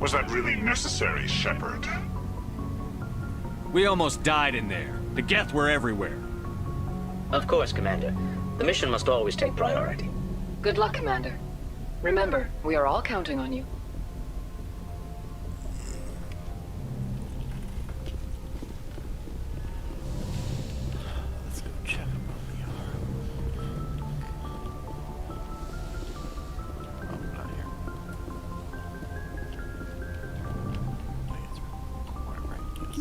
Was that really necessary, Shepard? We almost died in there. The Geth were everywhere. Of course, Commander. The mission must always take priority. Good luck, Commander. Remember, we are all counting on you. Let's go check up on Liara. Oh, not here. Wait, it's right, yes.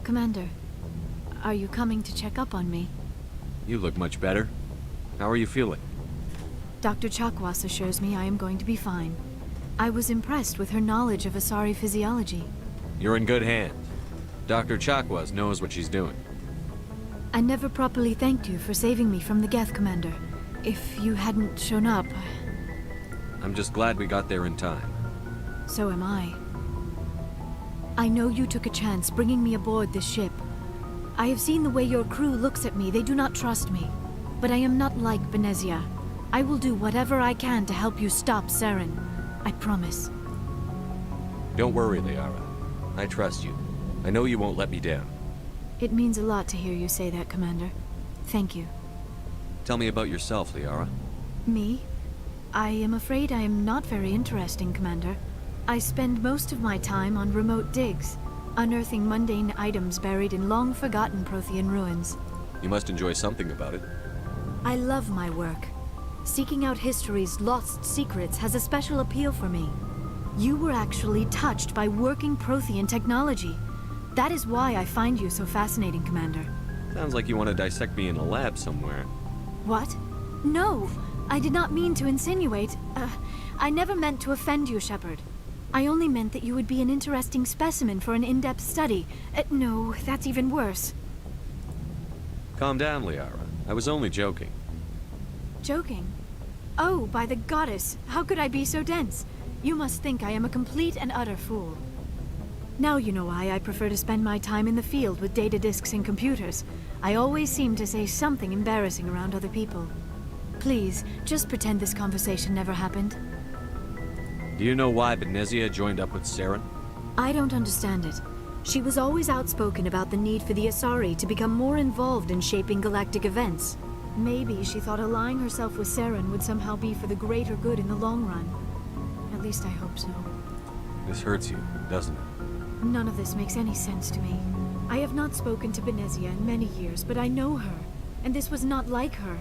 Commander, are you coming to check up on me? You look much better. How are you feeling? Dr. Chakwas assures me I am going to be fine. I was impressed with her knowledge of Asari physiology. You're in good hands. Dr. Chakwas knows what she's doing. I never properly thanked you for saving me from the Geth, Commander. If you hadn't shown up... I'm just glad we got there in time. So am I. I know you took a chance bringing me aboard this ship. I have seen the way your crew looks at me. They do not trust me. But I am not like Benezia. I will do whatever I can to help you stop Saren. I promise. Don't worry, Liara. I trust you. I know you won't let me down. It means a lot to hear you say that, Commander. Thank you. Tell me about yourself, Liara. Me? I am afraid I am not very interesting, Commander. I spend most of my time on remote digs, unearthing mundane items buried in long-forgotten Prothean ruins. You must enjoy something about it. I love my work. Seeking out history's lost secrets has a special appeal for me. You were actually touched by working Prothean technology. That is why I find you so fascinating, Commander. Sounds like you want to dissect me in a lab somewhere. What? No, I did not mean to insinuate. I never meant to offend you, Shepard. I only meant that you would be an interesting specimen for an in-depth study. No, that's even worse. Calm down, Liara. I was only joking. Joking? Oh, by the goddess, how could I be so dense? You must think I am a complete and utter fool. Now you know why I prefer to spend my time in the field with data disks and computers. I always seem to say something embarrassing around other people. Please, just pretend this conversation never happened. Do you know why Benezia joined up with Saren? I don't understand it. She was always outspoken about the need for the Asari to become more involved in shaping galactic events. Maybe she thought allying herself with Saren would somehow be for the greater good in the long run. At least I hope so. This hurts you, doesn't it? None of this makes any sense to me. I have not spoken to Benezia in many years, but I know her. And this was not like her.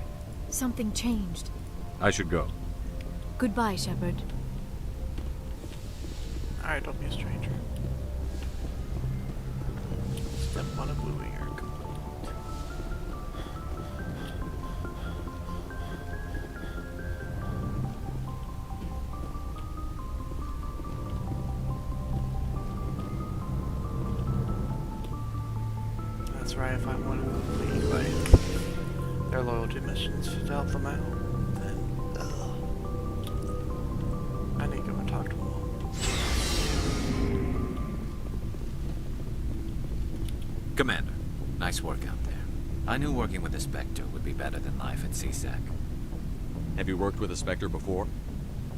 Something changed. I should go. Goodbye, Shepard. Alright, don't be a stranger. Step 1 of wooing are complete. That's right, if I want to complete like their loyalty missions to help them out, then I need to go and talk to them all. Commander, nice work out there. I knew working with a Spectre would be better than life at CSEC. Have you worked with a Spectre before?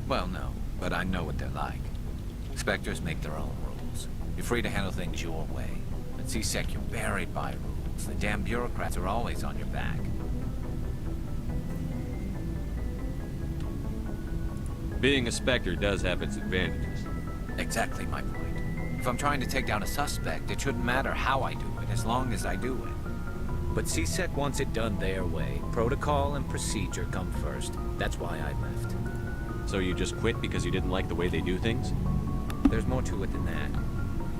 Well, no, but I know what they're like. Spectres make their own rules. You're free to handle things your way. At CSEC, you're buried by rules. The damn bureaucrats are always on your back. Being a Spectre does have its advantages. Exactly my point. If I'm trying to take down a suspect, it shouldn't matter how I do it, as long as I do it. But CSEC wants it done their way. Protocol and procedure come first. That's why I left. So you just quit because you didn't like the way they do things? There's more to it than that.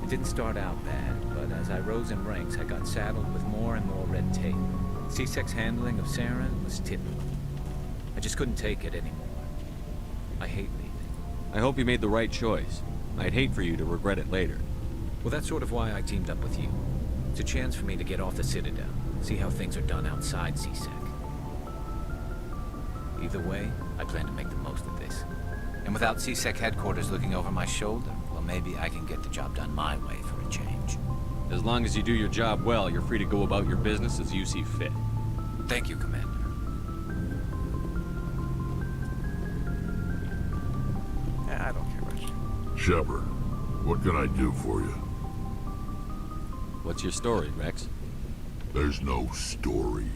It didn't start out bad, but as I rose in ranks, I got saddled with more and more red tape. CSEC's handling of Saren was typical. I just couldn't take it anymore. I hate leaving. I hope you made the right choice. I'd hate for you to regret it later. Well, that's sort of why I teamed up with you. It's a chance for me to get off the Citadel, see how things are done outside CSEC. Either way, I plan to make the most of this. And without CSEC headquarters looking over my shoulder, well, maybe I can get the job done my way for a change. As long as you do your job well, you're free to go about your business as you see fit. Thank you, Commander. I don't care about you. Shepard, what can I do for you? What's your story, Rex? There's no story.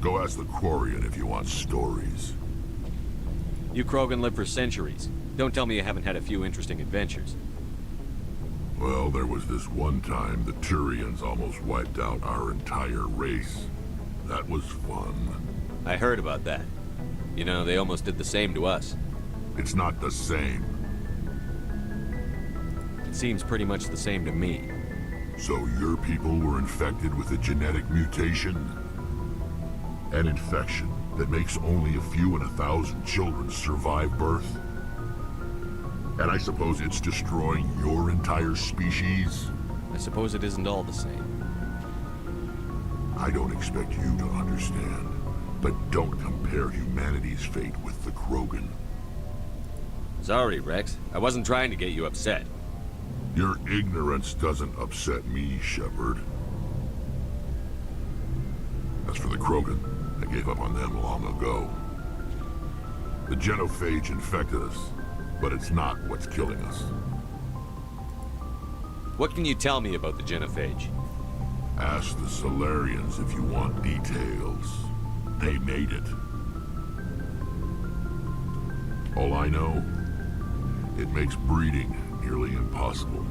Go ask the Quarian if you want stories. You Krogan live for centuries. Don't tell me you haven't had a few interesting adventures. Well, there was this one time the Turians almost wiped out our entire race. That was fun. I heard about that. You know, they almost did the same to us. It's not the same. It seems pretty much the same to me. So your people were infected with a genetic mutation? An infection that makes only a few in 1,000 children survive birth? And I suppose it's destroying your entire species? I suppose it isn't all the same. I don't expect you to understand, but don't compare humanity's fate with the Krogan. Sorry, Rex. I wasn't trying to get you upset. Your ignorance doesn't upset me, Shepard. As for the Krogan, I gave up on them long ago. The genophage infected us, but it's not what's killing us. What can you tell me about the genophage? Ask the Solarians if you want details. They made it. All I know, it makes breeding nearly impossible.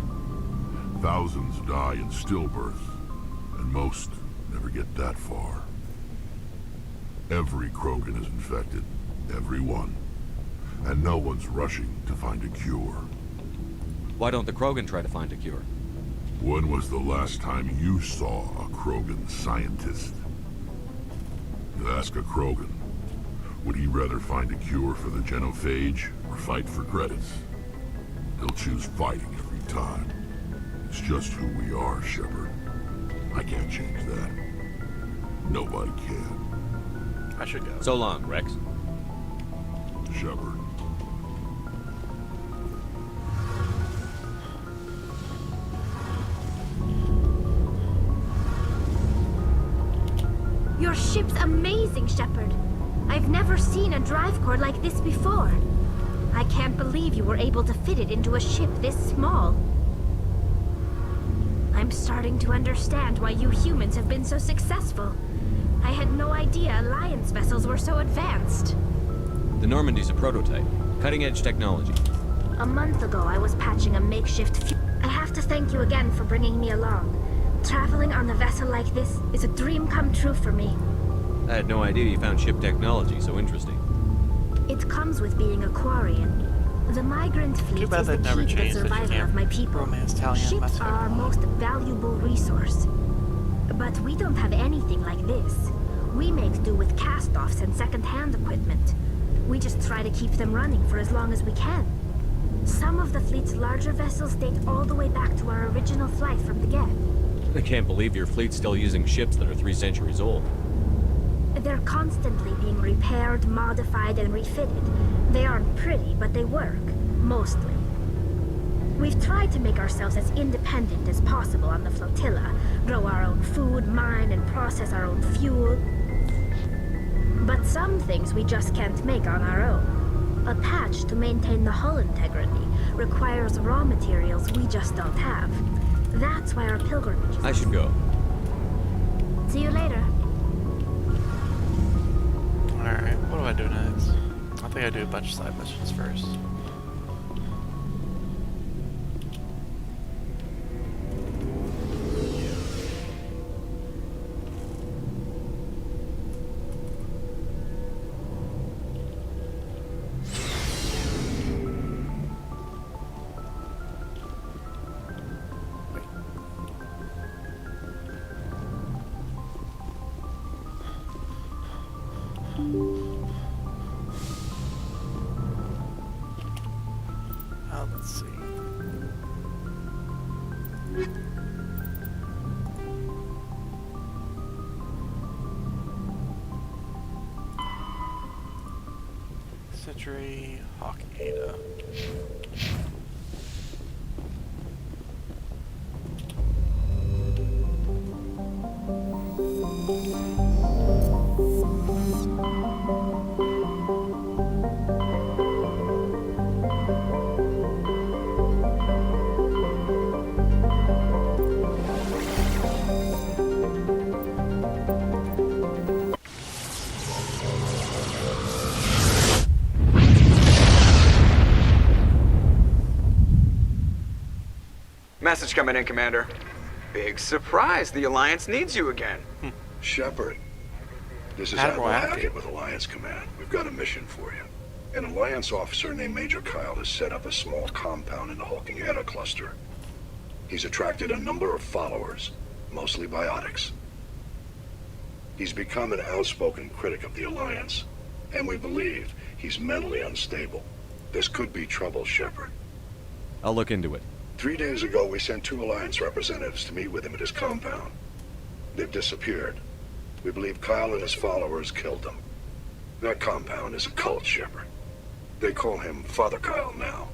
Thousands die in stillbirth, and most never get that far. Every Krogan is infected. Every one. And no one's rushing to find a cure. Why don't the Krogan try to find a cure? When was the last time you saw a Krogan scientist? Ask a Krogan. Would he rather find a cure for the genophage or fight for credits? He'll choose fighting every time. It's just who we are, Shepard. I can't change that. Nobody can. I should go. So long, Rex. Shepard. Your ship's amazing, Shepard. I've never seen a drive core like this before. I can't believe you were able to fit it into a ship this small. I'm starting to understand why you humans have been so successful. I had no idea Alliance vessels were so advanced. The Normandy's a prototype. Cutting-edge technology. A month ago, I was patching a makeshift I have to thank you again for bringing me along. Traveling on a vessel like this is a dream come true for me. I had no idea you found ship technology so interesting. It comes with being a Quarian. The migrant fleet is the key to the survival of my people. Ships are our most valuable resource. But we don't have anything like this. We make do with cast-offs and second-hand equipment. We just try to keep them running for as long as we can. Some of the fleet's larger vessels date all the way back to our original flight from the Geth. I can't believe your fleet's still using ships that are 3 centuries old. They're constantly being repaired, modified, and refitted. They aren't pretty, but they work. Mostly. We've tried to make ourselves as independent as possible on the flotilla, grow our own food, mine, and process our own fuel. But some things we just can't make on our own. A patch to maintain the hull integrity requires raw materials we just don't have. That's why our pilgrimage is... I should go. See you later. Alright, what do I do next? I think I do a bunch of side missions first. Let's see. Citrus, Hawkada. Message coming in, Commander. Big surprise. The Alliance needs you again. Shepard, this is Admiral Admiral Hackett Hackett with Alliance Command. We've got a mission for you. An Alliance officer named Major Kyle has set up a small compound in the Hulking Eta cluster. He's attracted a number of followers, mostly biotics. He's become an outspoken critic of the Alliance, and we believe he's mentally unstable. This could be trouble, Shepard. I'll look into it. 3 days ago, we sent 2 Alliance representatives to meet with him at his compound. They've disappeared. We believe Kyle and his followers killed them. That compound is a cult, Shepard. They call him Father Kyle now.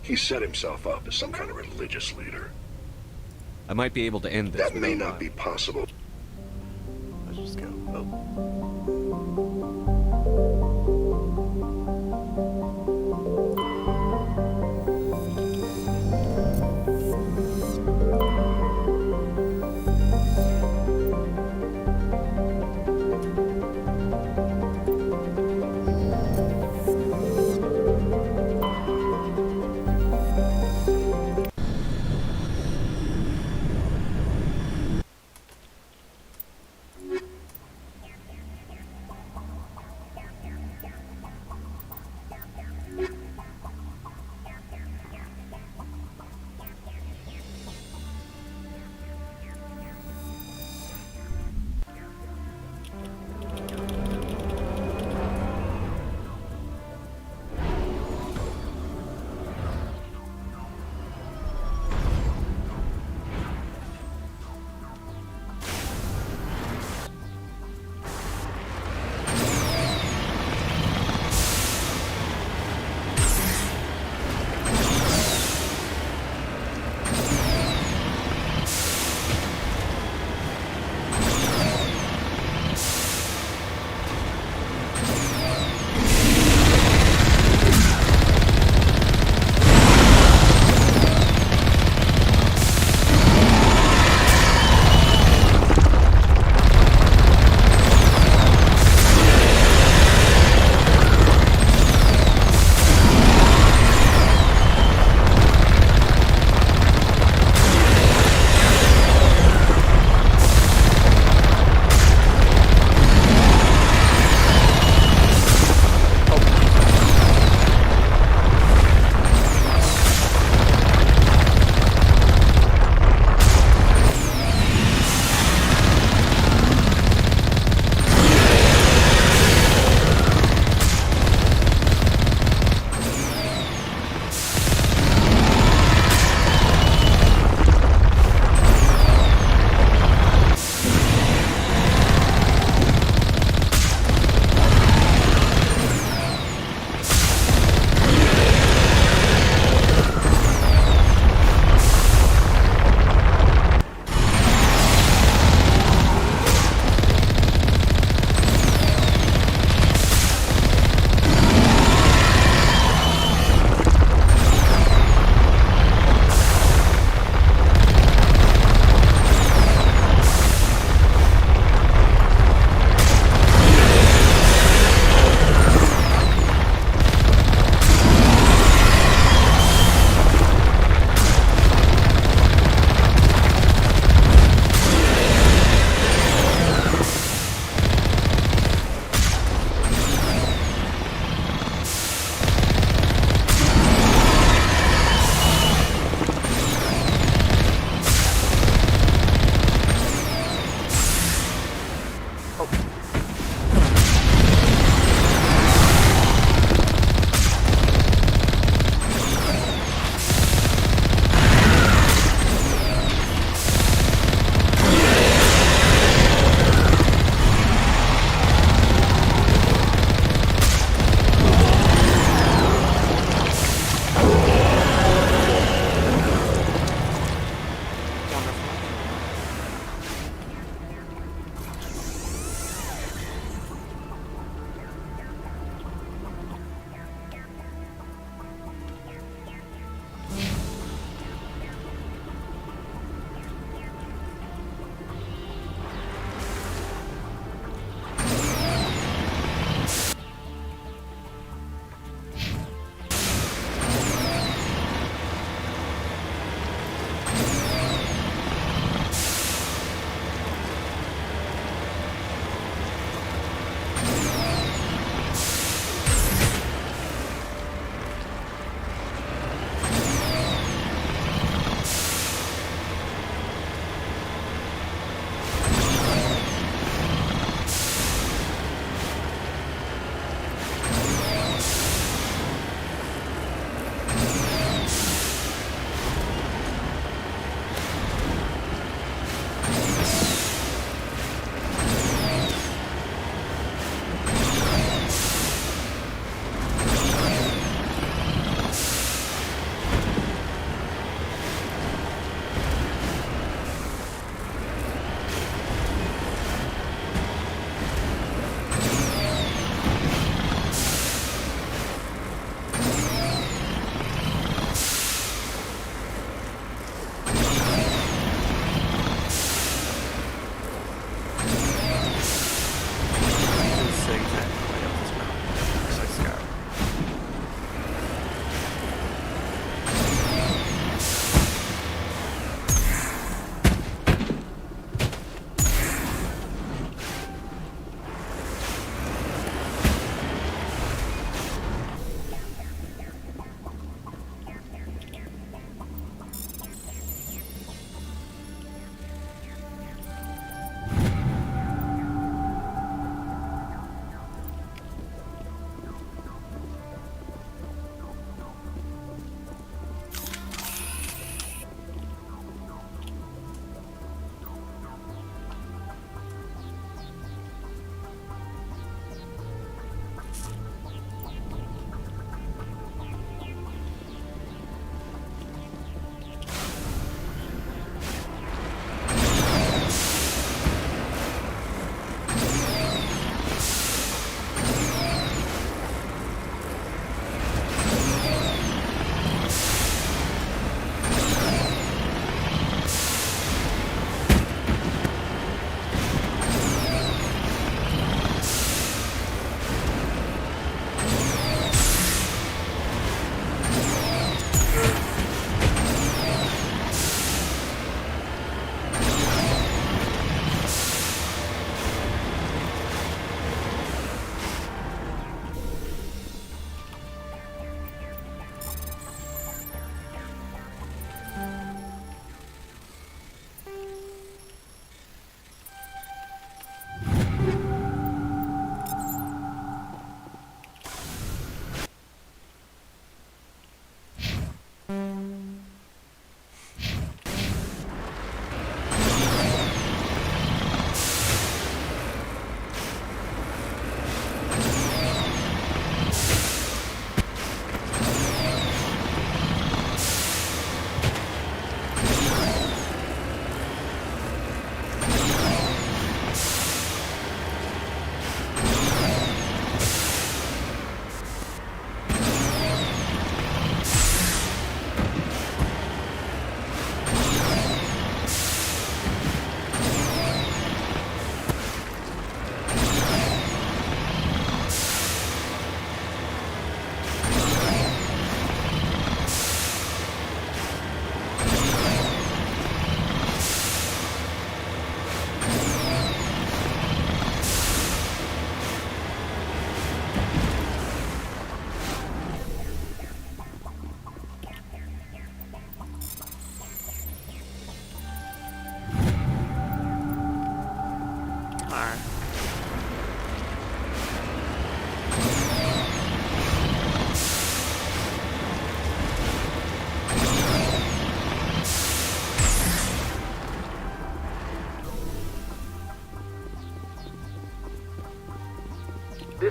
He set himself up as some kind of religious leader. I might be able to end this. That may not be possible. Let's just go.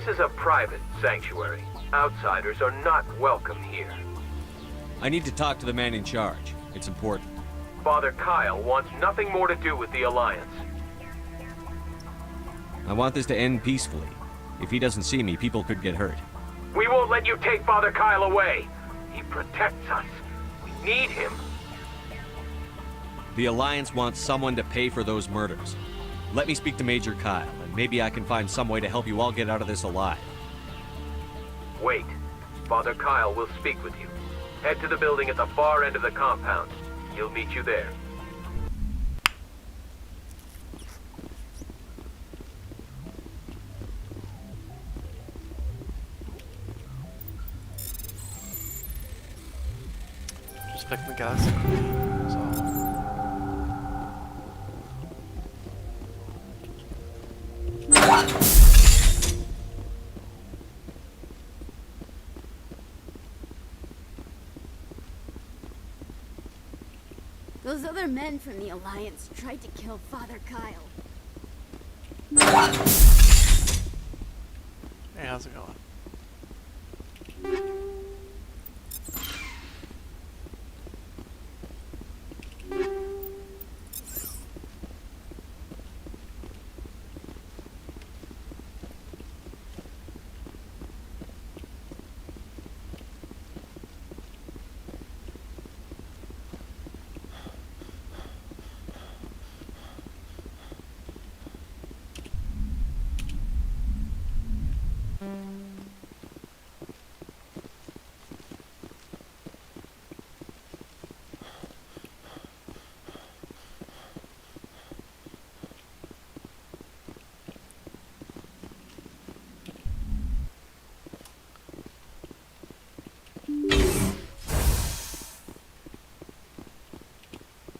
This is a private sanctuary. Outsiders are not welcome here. I need to talk to the man in charge. It's important. Father Kyle wants nothing more to do with the Alliance. I want this to end peacefully. If he doesn't see me, people could get hurt. We won't let you take Father Kyle away. He protects us. We need him. The Alliance wants someone to pay for those murders. Let me speak to Major Kyle, and maybe I can find some way to help you all get out of this alive. Wait. Father Kyle will speak with you. Head to the building at the far end of the compound. He'll meet you there. Just picking the guys quickly. That's all. Those other men from the Alliance tried to kill Father Kyle. Hey, how's it going?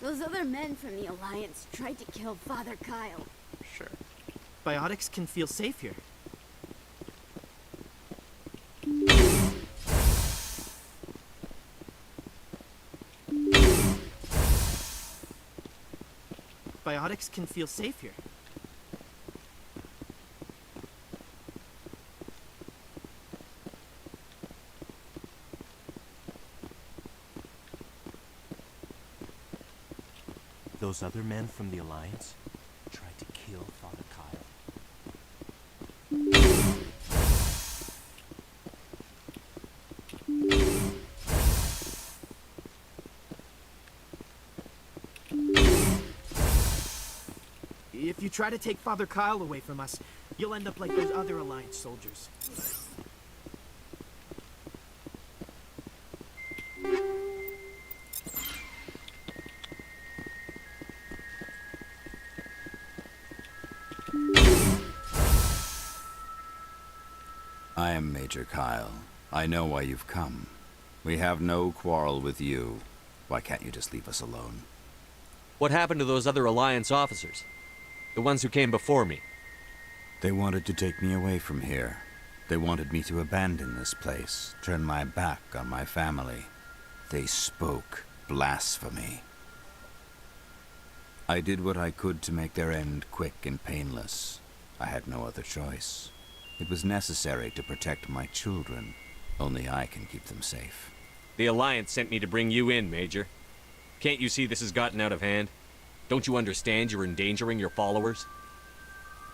Those other men from the Alliance tried to kill Father Kyle. Sure. Biotics can feel safe here. Biotics can feel safe here. Those other men from the Alliance tried to kill Father Kyle. If you try to take Father Kyle away from us, you'll end up like those other Alliance soldiers. I am Major Kyle. I know why you've come. We have no quarrel with you. Why can't you just leave us alone? What happened to those other Alliance officers? The ones who came before me? They wanted to take me away from here. They wanted me to abandon this place, turn my back on my family. They spoke blasphemy. I did what I could to make their end quick and painless. I had no other choice. It was necessary to protect my children. Only I can keep them safe. The Alliance sent me to bring you in, Major. Can't you see this has gotten out of hand? Don't you understand you're endangering your followers?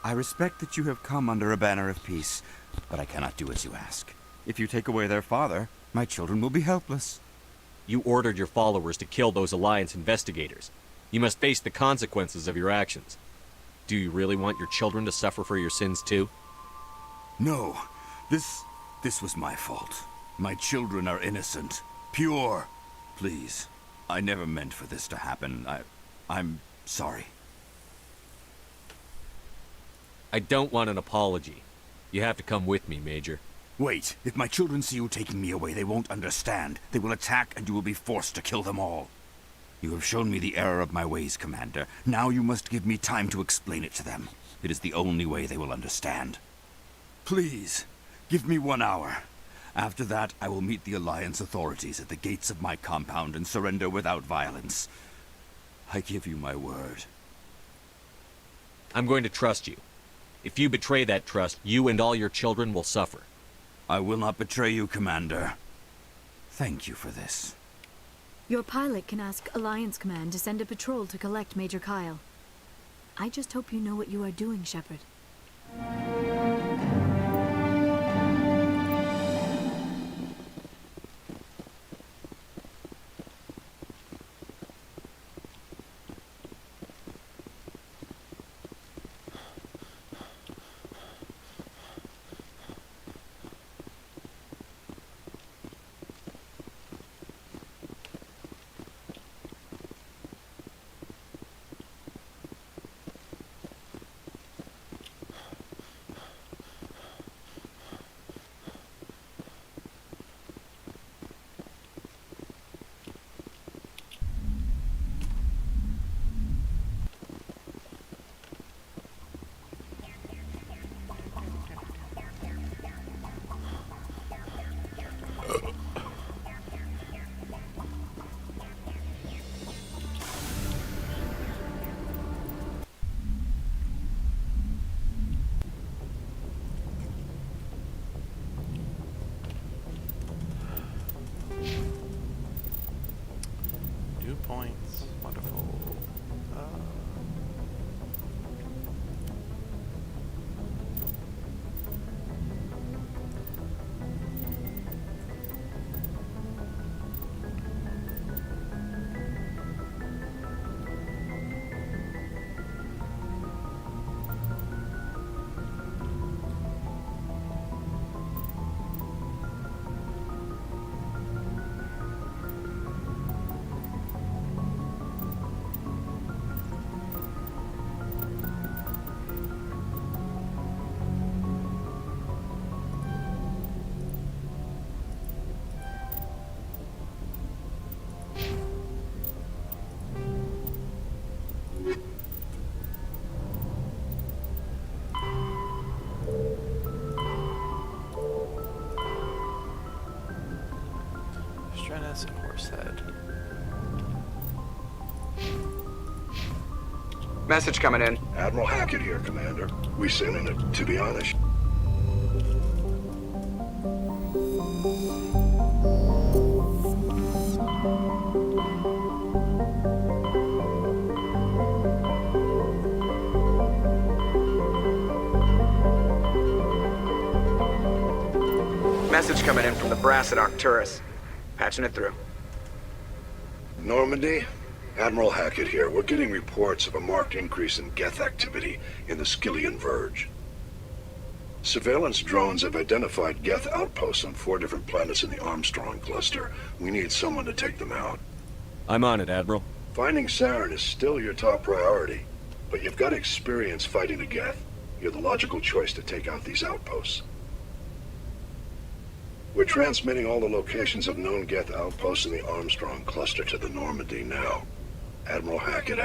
I respect that you have come under a banner of peace, but I cannot do as you ask. If you take away their father, my children will be helpless. You ordered your followers to kill those Alliance investigators. You must face the consequences of your actions. Do you really want your children to suffer for your sins too? No, this was my fault. My children are innocent, pure. Please, I never meant for this to happen. I'm sorry. I don't want an apology. You have to come with me, Major. Wait, if my children see you taking me away, they won't understand. They will attack and you will be forced to kill them all. You have shown me the error of my ways, Commander. Now you must give me time to explain it to them. It is the only way they will understand. Please, give me 1 hour. After that, I will meet the Alliance authorities at the gates of my compound and surrender without violence. I give you my word. I'm going to trust you. If you betray that trust, you and all your children will suffer. I will not betray you, Commander. Thank you for this. Your pilot can ask Alliance Command to send a patrol to collect Major Kyle. I just hope you know what you are doing, Shepard. New points. Wonderful. Strennis and Horsehead. Message coming in. Admiral Hackett here, Commander. We sending it, to be honest. Message coming in from the brass at Arcturus. Patching it through. Normandy? Admiral Hackett here. We're getting reports of a marked increase in Geth activity in the Skyllian Verge. Surveillance drones have identified Geth outposts on 4 different planets in the Armstrong cluster. We need someone to take them out. I'm on it, Admiral. Finding Saren is still your top priority, but you've got experience fighting the Geth. You're the logical choice to take out these outposts. We're transmitting all the locations of known Geth outposts in the Armstrong cluster to the Normandy now. Admiral Hackett